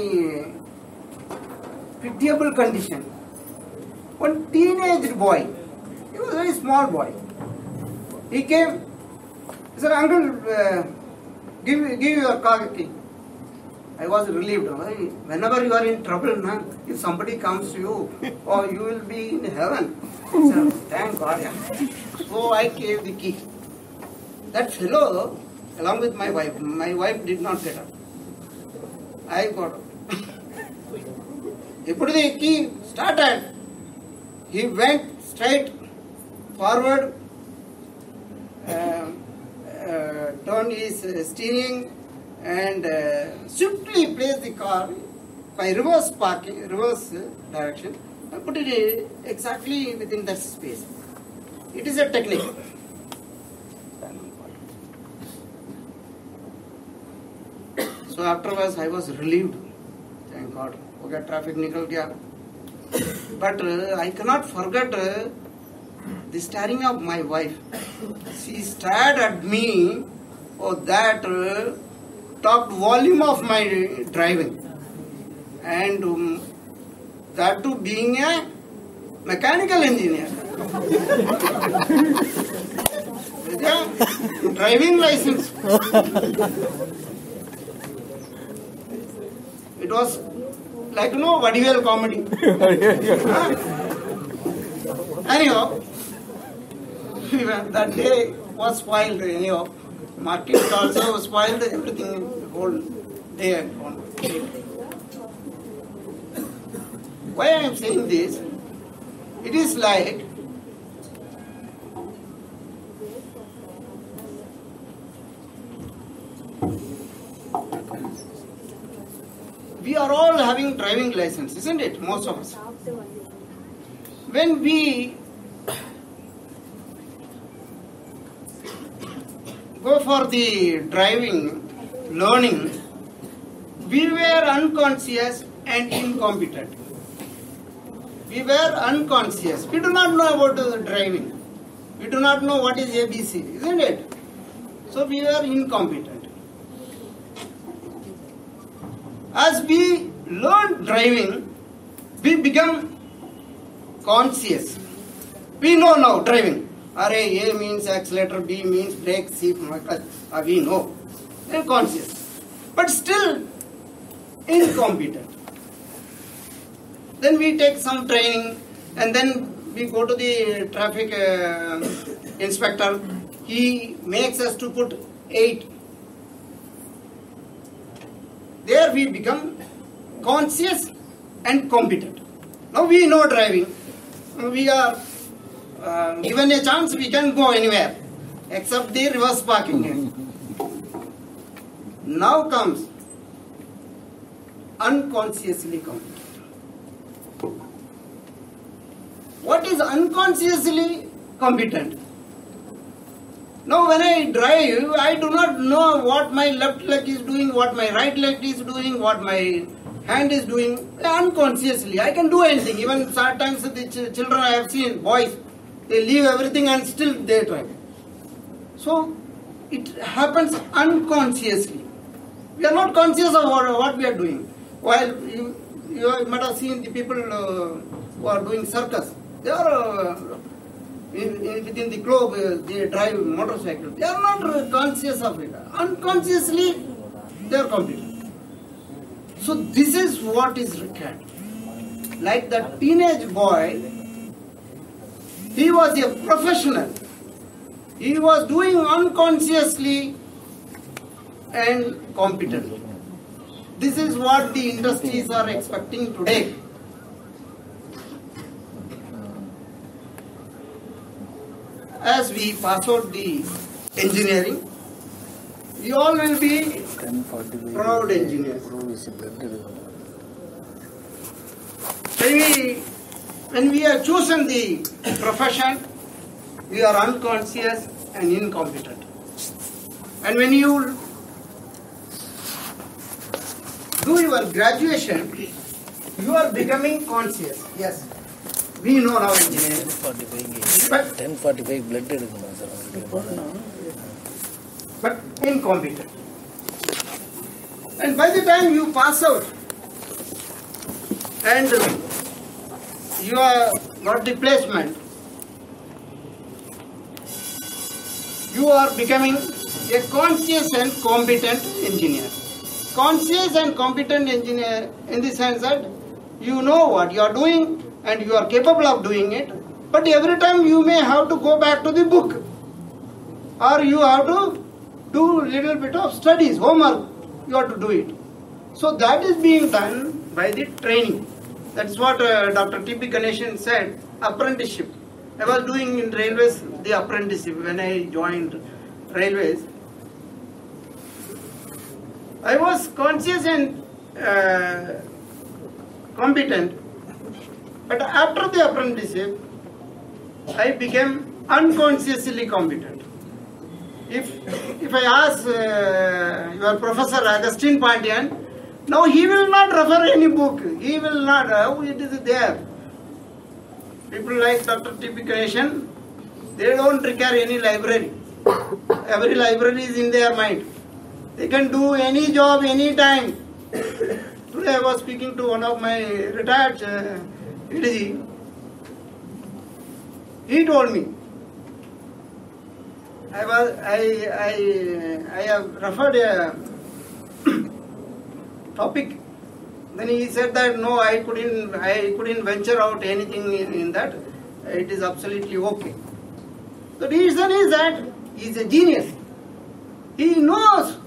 pitiable condition, one teenage boy, he was a very small boy. He came, he said, uncle, give your car key. I was relieved. Whenever you are in trouble, man, if somebody comes to you, or you will be in heaven. I said, thank God. Yeah. So I gave the key. That fellow, along with my wife did not get up. I got up. He put the key, started. He went straight forward, turned his steering, and swiftly place the car by reverse direction, and put it exactly within that space. It is a technique. So afterwards I was relieved. Thank God. Okay, traffic nikal gaya. But I cannot forget the staring of my wife. She stared at me. Oh, that talked volume of my driving. And that too being a mechanical engineer. With a driving license. It was like, Vadivel comedy. Anyhow, that day was spoiled. Anyhow, market also spoiled, everything the whole day and on. Why I am saying this? It is like we are all having driving license, isn't it? Most of us. When we go for the driving, learning, we were unconscious and incompetent. We were unconscious. We do not know about the driving. We do not know what is ABC, isn't it? So we were incompetent. As we learn driving, we become conscious. We know now driving. A means accelerator, B means brake, C clutch. We know. We are conscious. But still incompetent. Then we take some training and then we go to the traffic inspector. He makes us to put 8. There we become conscious and competent. Now we know driving. We are given a chance, we can go anywhere except the reverse parking. Now comes unconsciously competent. What is unconsciously competent? Now when I drive, I do not know what my left leg is doing, what my right leg is doing, what my hand is doing. Unconsciously, I can do anything. Even sometimes the children I have seen, boys, they leave everything and still they drive. So it happens unconsciously. We are not conscious of what we are doing. While you might have seen the people who are doing circus. They are within the globe, they drive motorcycle. They are not conscious of it. Unconsciously, they are competent. So this is what is required. Like the teenage boy, he was a professional. He was doing unconsciously and competent. This is what the industries are expecting today. As we pass out the engineering, we all will be proud engineers. When we have chosen the profession, we are unconscious and incompetent. And when you do your graduation, you are becoming conscious. Yes, we know now engineering. 1045 blood but incompetent. And by the time you pass out and you are got the placement, you are becoming a conscious and competent engineer. Conscious and competent engineer in the sense that you know what you are doing and you are capable of doing it, but every time you may have to go back to the book or you have to do a little bit of studies, homework, you have to do it. So that is being done by the training. That's what Dr. T.P. Ganeshan said, apprenticeship. I was doing in railways the apprenticeship when I joined railways. I was conscious and competent, but after the apprenticeship, I became unconsciously competent. If I ask your Professor Augustine Pandian, now he will not refer any book. He will not. It is there. People like Dr. T.P. Ganeshan, they don't require any library. Every library is in their mind. They can do any job anytime. Today I was speaking to one of my retired EDG. He told me, I have referred a topic. Then he said that no, I couldn't venture out anything in that. It is absolutely okay. The reason is that he is a genius. He knows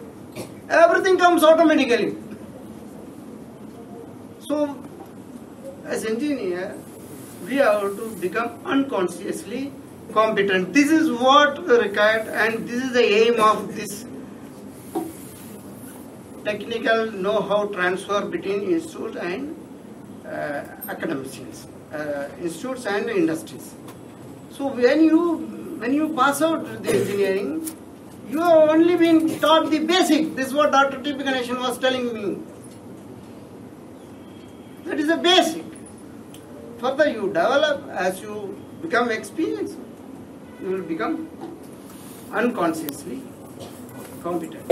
everything comes automatically. So, as engineer, we have to become unconsciously competent. This is what required, and this is the aim of this technical know-how transfer between institutes and academicians, institutes and industries. So when you pass out the engineering, you have only been taught the basic. This is what Dr. T.P. Ganeshan was telling me. That is the basic. Further you develop, as you become experienced, you will become unconsciously competent.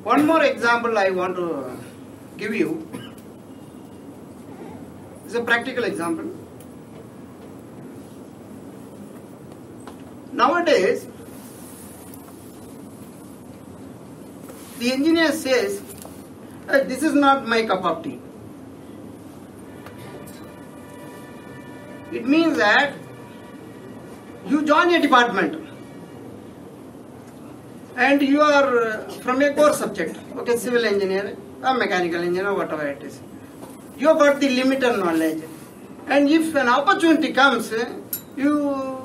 One more example I want to give you. It's a practical example. Nowadays, the engineer says, this is not my cup of tea. It means that you join a department and you are from a core subject, okay, civil engineer or mechanical engineer, whatever it is. You have got the limited knowledge, and if an opportunity comes, you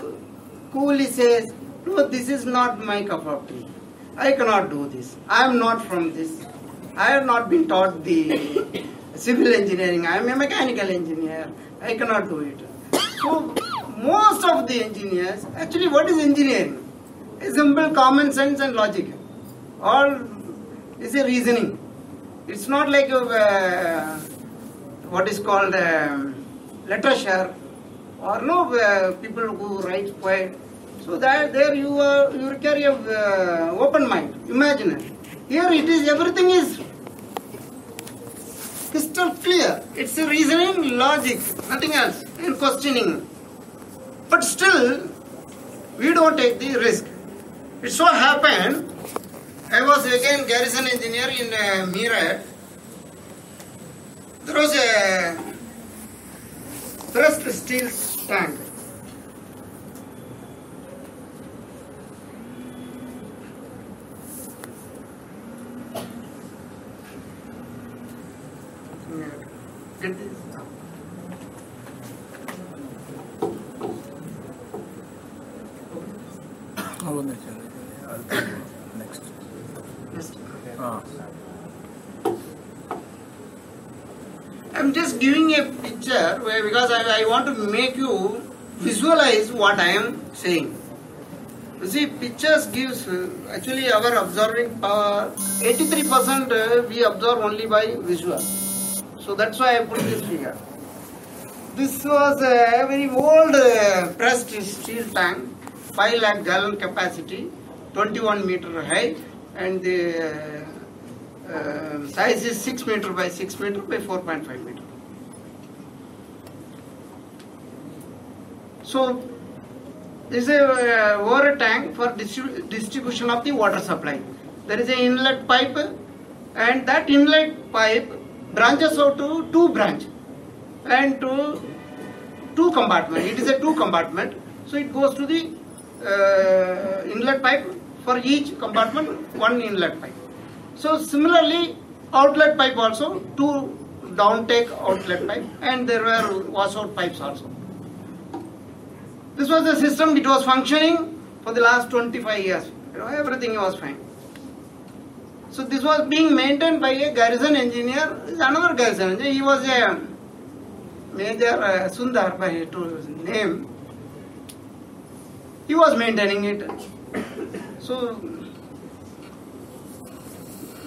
coolly says, no, this is not my cup of tea. I cannot do this. I am not from this. I have not been taught the civil engineering. I am a mechanical engineer. I cannot do it. So most of the engineers, actually what is engineering? A simple common sense and logic. All is a reasoning. It's not like what is called literature or no people who write poetry. So that there you carry a open mind, imaginary. Here it is, everything is crystal clear. It's a reasoning, logic, nothing else, and questioning. But still, we don't take the risk. It so happened, I was again garrison engineer in Meerut. There was a pressed steel tank. Get this? Next. I'm just giving a picture because I want to make you visualize what I am saying. You see, pictures gives actually our observing power. 83% we observe only by visual. So that's why I put this figure. This was a very old pressed steel tank, 5 lakh gallon capacity, 21 meter height, and the size is 6 meter by 6 meter by 4.5 meter. So this is a water tank for distribution of the water supply. There is an inlet pipe, and that inlet pipe branches out to 2 branches and to 2 compartment. It is a 2 compartment, so it goes to the inlet pipe. For each compartment, 1 inlet pipe. So similarly, outlet pipe also, 2 downtake outlet pipe, and there were washout pipes also. This was the system. It was functioning for the last 25 years. Everything was fine. So this was being maintained by a garrison engineer, another garrison engineer. He was a Major Sundar by his name. He was maintaining it. So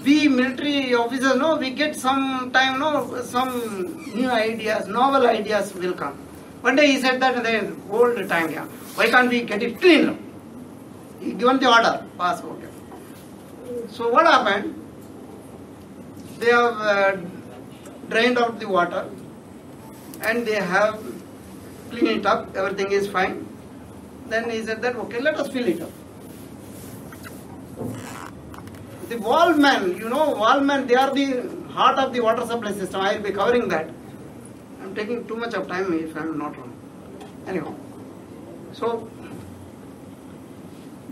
we military officers, we get some time, some new ideas, novel ideas will come. One day he said that the old tank, why can't we get it cleaned? He given the order, pass. Okay. So what happened? They have drained out the water and they have cleaned it up, everything is fine. Then he said that, okay, let us fill it up. The valvemen, they are the heart of the water supply system. I will be covering that. I am taking too much of time if I am not wrong. Anyhow, so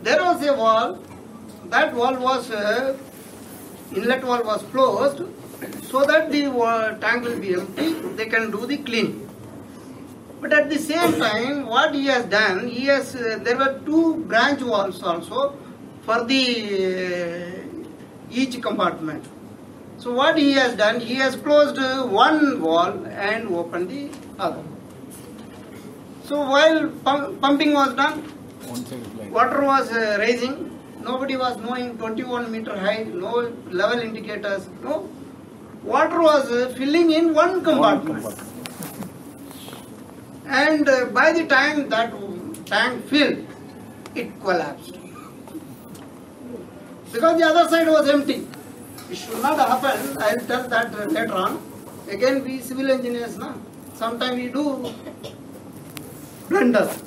there was a valve. That valve was, inlet valve was closed so that the tank will be empty. They can do the cleaning. But at the same time, what he has done, there were two branch valves also for the each compartment. So what he has done, he has closed one valve and opened the other. So while pumping was done, water was rising. Nobody was knowing 21 meter high, no level indicators, no. Water was filling in one compartment. And by the time that tank filled, it collapsed. Because the other side was empty. It should not happen. I will tell that later on. Again, we civil engineers, sometimes we do blunders.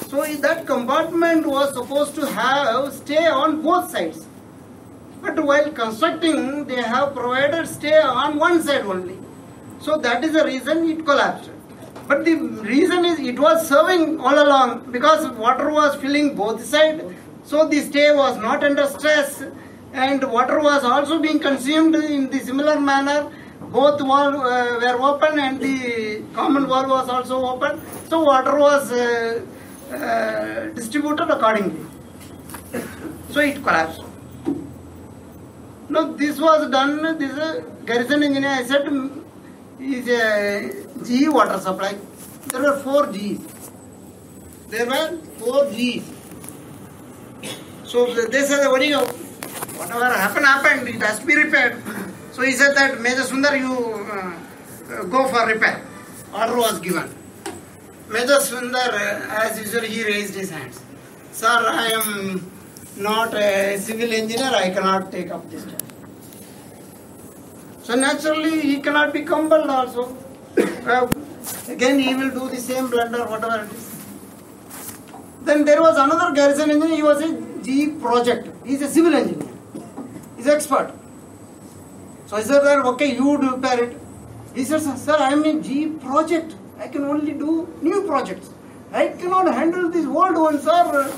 So that compartment was supposed to stay on both sides. But while constructing, they have provided stay on one side only. So that is the reason it collapsed. But the reason is it was serving all along because water was filling both sides. So the stay was not under stress and water was also being consumed in the similar manner. Both valves were open and the common valve was also open. So water was distributed accordingly. So it collapsed. Now this was done, this garrison engineer, I said, is a GE water supply. There were 4 Gs. There were 4 Gs. So they said, whatever happened, it has to be repaired. So he said that, Major Sundar, you go for repair. Order was given. Major Sundar, as usual, he raised his hands. Sir, I am not a civil engineer, I cannot take up this job. So naturally, he cannot be compelled also. Again, he will do the same blunder, whatever it is. Then there was another garrison engineer, he was a GE project. He is a civil engineer. He is expert. So I said, okay, you repair it. He said, sir, I am a GE project. I can only do new projects. I cannot handle this old one, sir.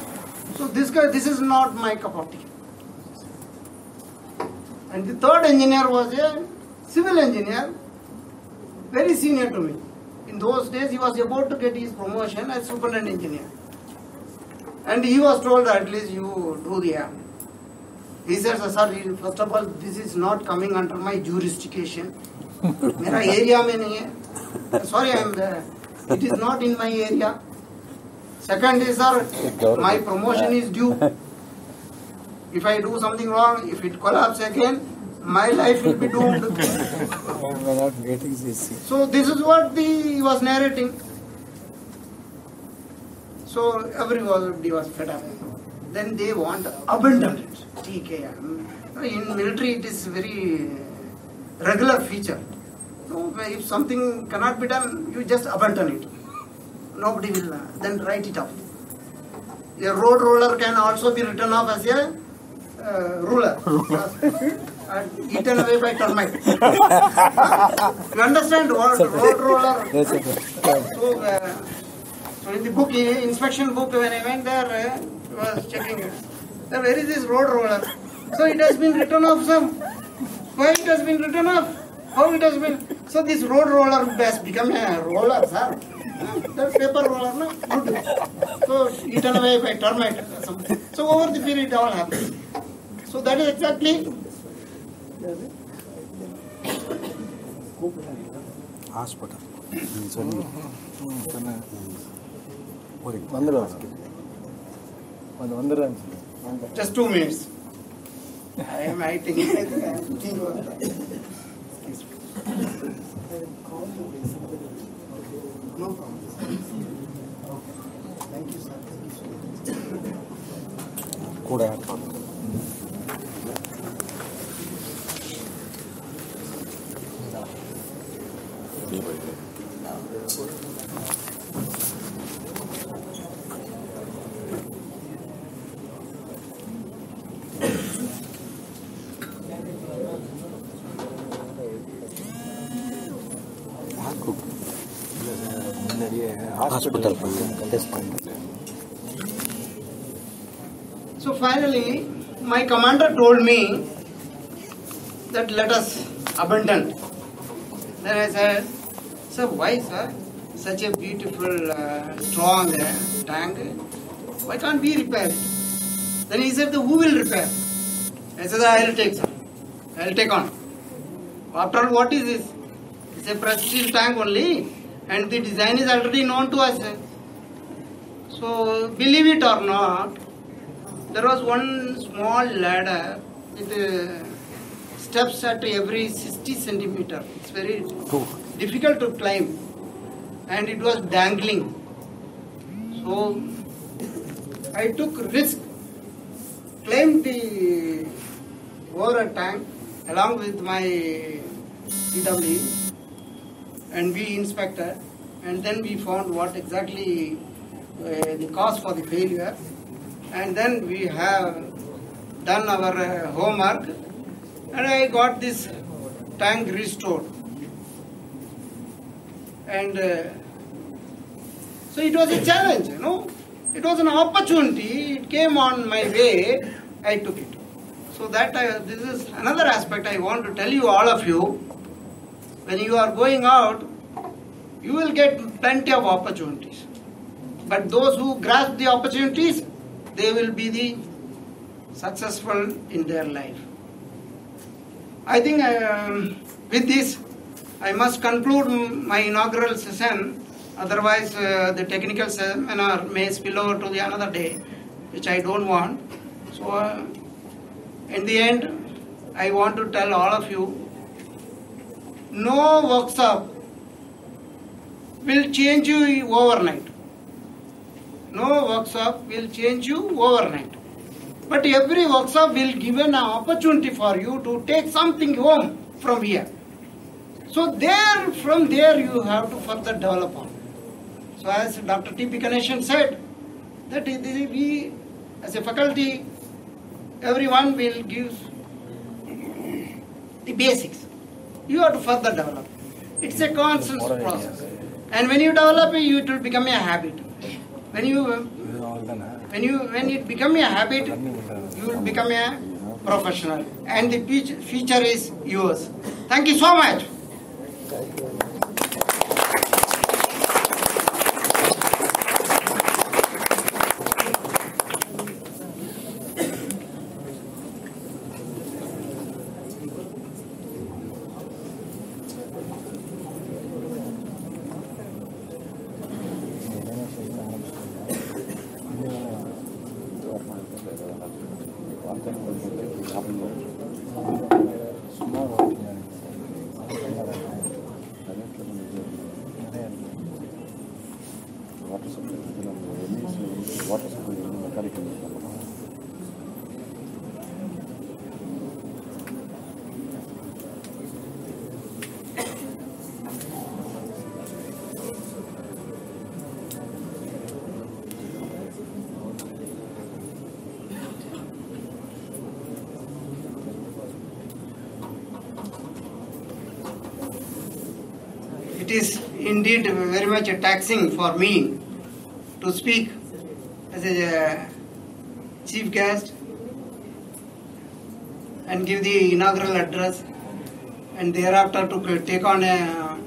So this is not my cup of tea. And the third engineer was a civil engineer, very senior to me. In those days, he was about to get his promotion as superintendent engineer. And he was told, at least you do the app. He said, sir, first of all, this is not coming under my jurisdiction. Mera area mein nahi hai. Sorry, it is not in my area. Second is, sir, my promotion is due. If I do something wrong, if it collapses again, my life will be doomed. So this is what he was narrating. So everybody was fed up. Then they want to abandon it. In military, it is very regular feature. So if something cannot be done, you just abandon it. Nobody will then write it off. A road roller can also be written off as a ruler. Eaten away by termite. You understand what road roller? Yes, okay. So in the book, inspection book, when I went there, I was checking it. So where is this road roller? So it has been written off some. Why it has been written off? How it has been? So this road roller has become a roller, sir. That paper roller, no, good. So eaten away by termite or something. So over the period, it all happens. So that is exactly. Hospital. Just 2 minutes. I am writing. No problem. Thank you, sir. Hospital. So finally, my commander told me that let us abandon. Then I said, sir, why, sir? Such a beautiful, strong tank. Why can't we repair it? Then he said, who will repair? I said, I will take, sir. I will take on. After all, what is this? It's a pressed steel tank only, and the design is already known to us. So, believe it or not, there was one small ladder with steps at every 60 centimeter. It's very difficult to climb, and it was dangling. So, I took risk, climbed the overhead tank along with my CW, and we inspected, and then we found what exactly the cause for the failure, and then we have done our homework, and I got this tank restored. And so it was a challenge, you know. It was an opportunity. It came on my way. I took it. So that this is another aspect I want to tell you, all of you. When you are going out, you will get plenty of opportunities. But those who grasp the opportunities, they will be the successful in their life. I think with this, I must conclude my inaugural session. Otherwise, the technical seminar may spill over to the another day, which I don't want. So, in the end, I want to tell all of you, no workshop will change you overnight. No workshop will change you overnight. But every workshop will give an opportunity for you to take something home from here. So from there you have to further develop on. So as Dr. T.P. Ganeshan said, that we as a faculty, everyone will give the basics. You have to further develop. It's a constant process. And when you develop it, it will become a habit. When it becomes a habit, you will become a professional. And the future is yours. Thank you so much. It is indeed very much taxing for me to speak as a chief guest and give the inaugural address, and thereafter to take on a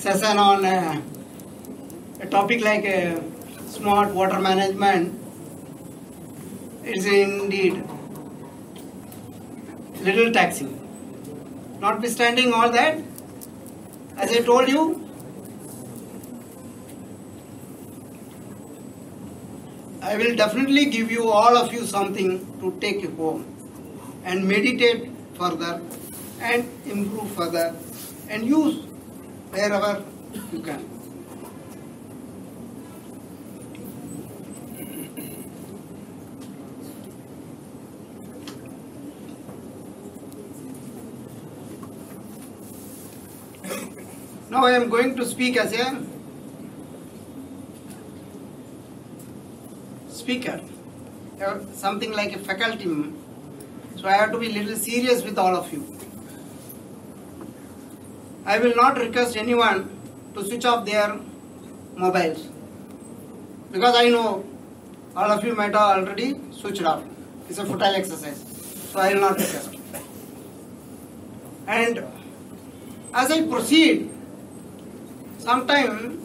session on a topic like smart water management. It's indeed little taxing. Notwithstanding all that, as I told you, I will definitely give you, all of you, something to take home and meditate further and improve further and use wherever you can. Now I am going to speak as a speaker, something like a faculty. So I have to be a little serious with all of you. I will not request anyone to switch off their mobiles, because I know all of you might have already switched off. It's a futile exercise, so I will not request. And as I proceed, sometimes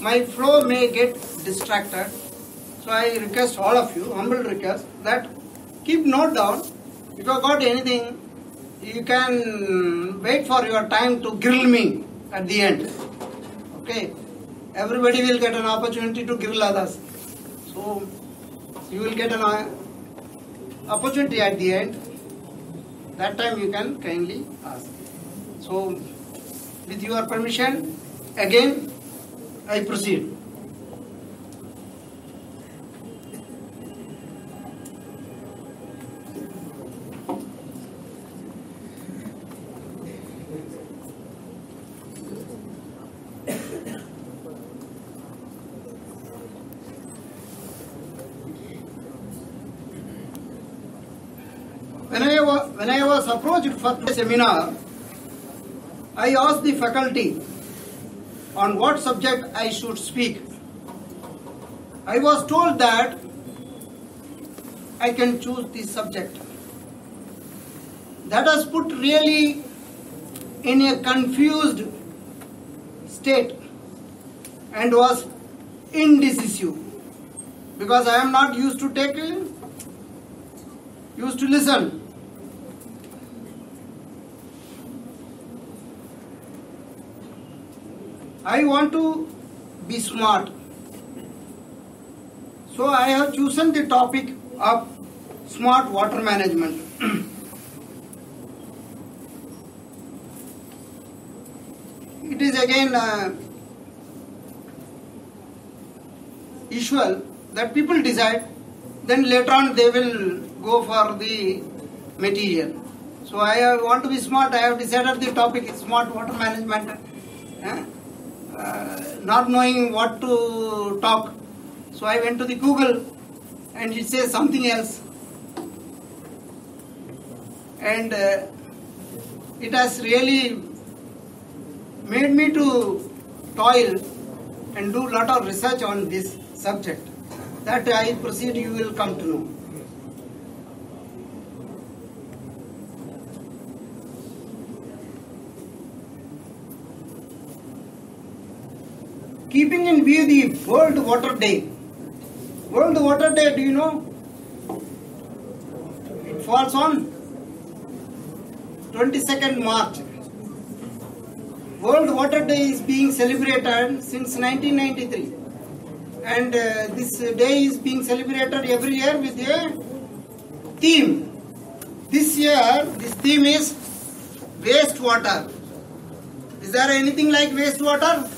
my flow may get distracted, so I request all of you, humble request, that keep note down. If you have got anything, you can wait for your time to grill me at the end. Okay? Everybody will get an opportunity to grill others. So you will get an opportunity at the end. That time you can kindly ask. So with your permission, again I proceed. When I was approached for the seminar, I asked the faculty on what subject I should speak. I was told that I can choose this subject. That has put really in a confused state and was indecisive, because I am not used to listen. I want to be smart. So I have chosen the topic of smart water management. It is again usual that people decide, then later on they will go for the material. So I want to be smart. I have decided the topic is smart water management. Not knowing what to talk, so I went to the Google and it says something else, and it has really made me to toil and do lot of research on this subject. That I proceed, you will come to know. Keeping in view the World Water Day. World Water Day, do you know? It falls on 22nd March. World Water Day is being celebrated since 1993. And this day is being celebrated every year with a theme. This year, this theme is wastewater. Is there anything like wastewater?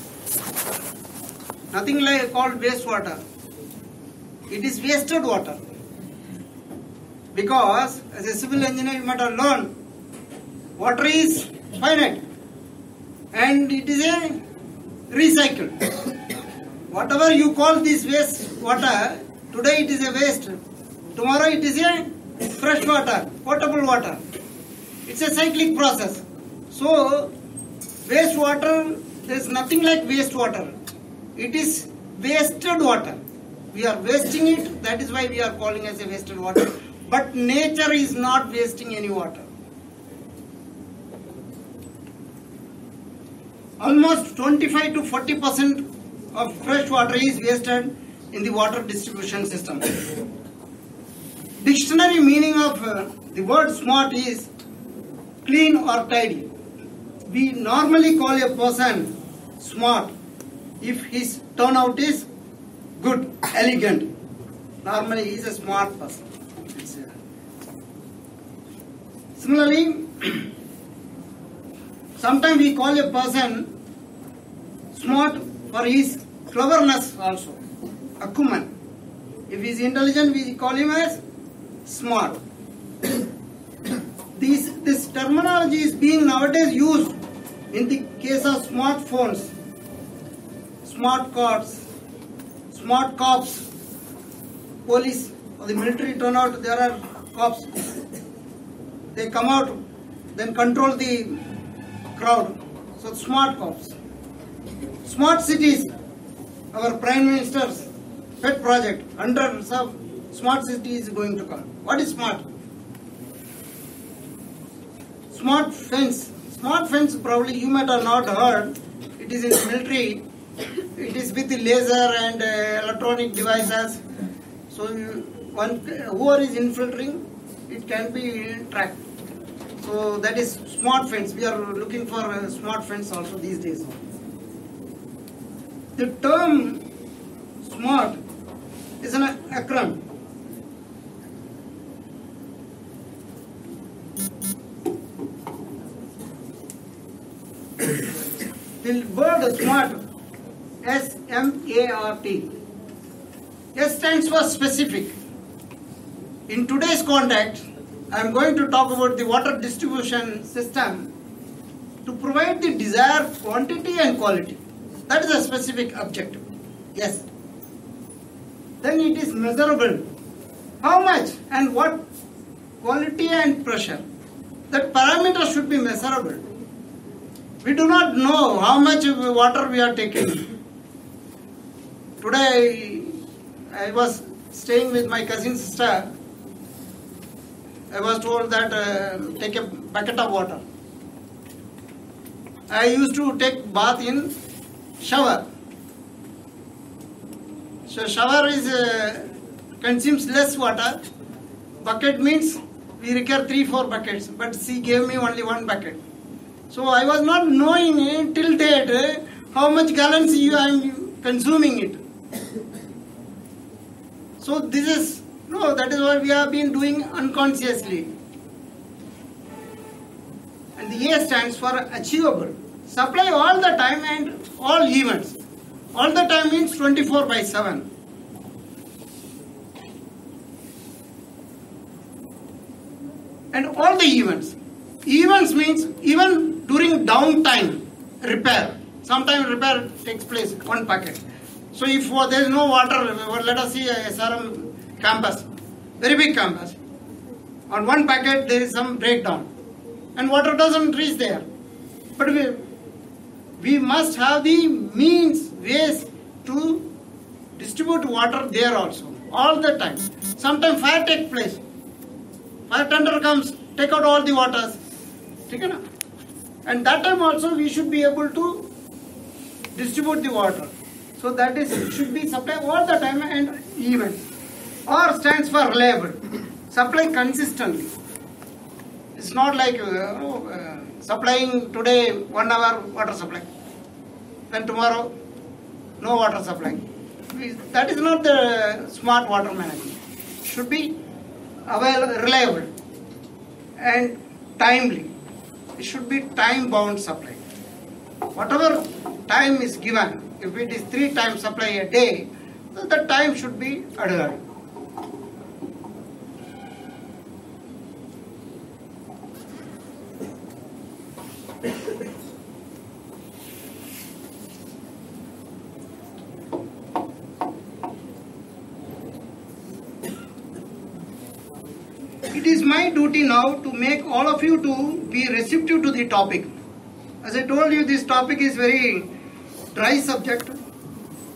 Nothing like called wastewater. It is wasted water. Because as a civil engineer you might have learned, water is finite and it is a recycle. Whatever you call this waste water, today it is a waste, tomorrow it is a fresh water, potable water. It's a cyclic process. So waste water, there is nothing like waste water. It is wasted water. We are wasting it, that is why we are calling as a wasted water. But nature is not wasting any water. almost 25 to 40% of fresh water is wasted in the water distribution system. Dictionary meaning of the word smart is clean or tidy. We normally call a person smart if his turnout is good, elegant. Normally he is a smart person. Similarly, sometimes we call a person smart for his cleverness also, acumen. If he is intelligent, we call him as smart. This terminology is being nowadays used in the case of smartphones, smart cars, smart cops, police or the military turnout. There are cops. They come out, then control the crowd. So smart cops. Smart cities, our Prime Minister's pet project, hundreds of smart cities is going to come. What is smart? Smart fence. Smart fence probably you might have not heard. It is in the military. It is with the laser and electronic devices. So whoever is infiltrating, it can be tracked. So that is smart fence. We are looking for a smart fence also these days. The term smart is an acronym. The word smart, S-M-A-R-T. S stands for specific. In today's context, I am going to talk about the water distribution system to provide the desired quantity and quality. That is a specific objective. Yes. Then it is measurable. How much and what quality and pressure. That parameter should be measurable. We do not know how much water we are taking. Today I was staying with my cousin sister. I was told that take a bucket of water. I used to take bath in shower. So shower is consumes less water. Bucket means we require 3-4 buckets, but she gave me only 1 bucket. So I was not knowing till date how much gallons I am consuming it. So this is that is what we have been doing unconsciously. And the A stands for achievable. Supply all the time and all events. All the time means 24/7. And all the events. Events means even during downtime, repair. Sometimes repair takes place, 1 packet. So if there is no water, let us see a SRM campus, very big campus. On 1 packet there is some breakdown and water doesn't reach there. But we must have the means, ways to distribute water there also, all the time. Sometimes fire takes place. Fire tender comes, take out all the waters. And that time also we should be able to distribute the water. So that is should be supplied all the time and even. R stands for reliable. Supply consistently. It's not like supplying today 1 hour water supply. Then tomorrow no water supply. That is not the smart water management. Should be reliable and timely. It should be time-bound supply. Whatever time is given, if it is 3 times supply a day, the time should be adhered. It is my duty now to make all of you to be receptive to the topic. As I told you, this topic is very dry subject.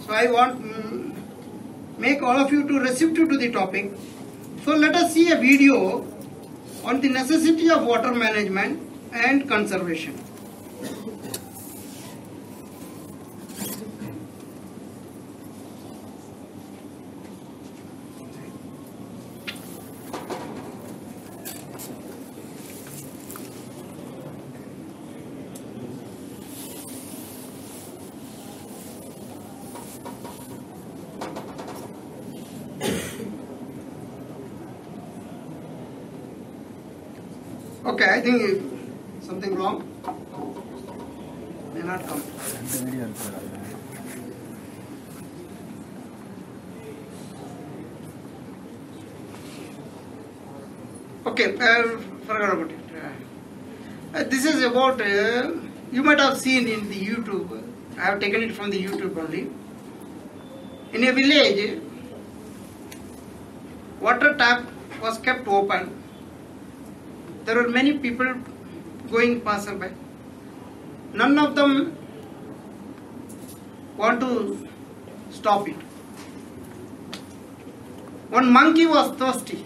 So I want make all of you to receptive to the topic. So let us see a video on the necessity of water management and conservation. Okay, I think something wrong. May not come. Okay, forgot about it. This is about, you might have seen in the YouTube, I have taken it from the YouTube only. In a village, water tap was kept open. There were many people going passerby. None of them want to stop it. One monkey was thirsty.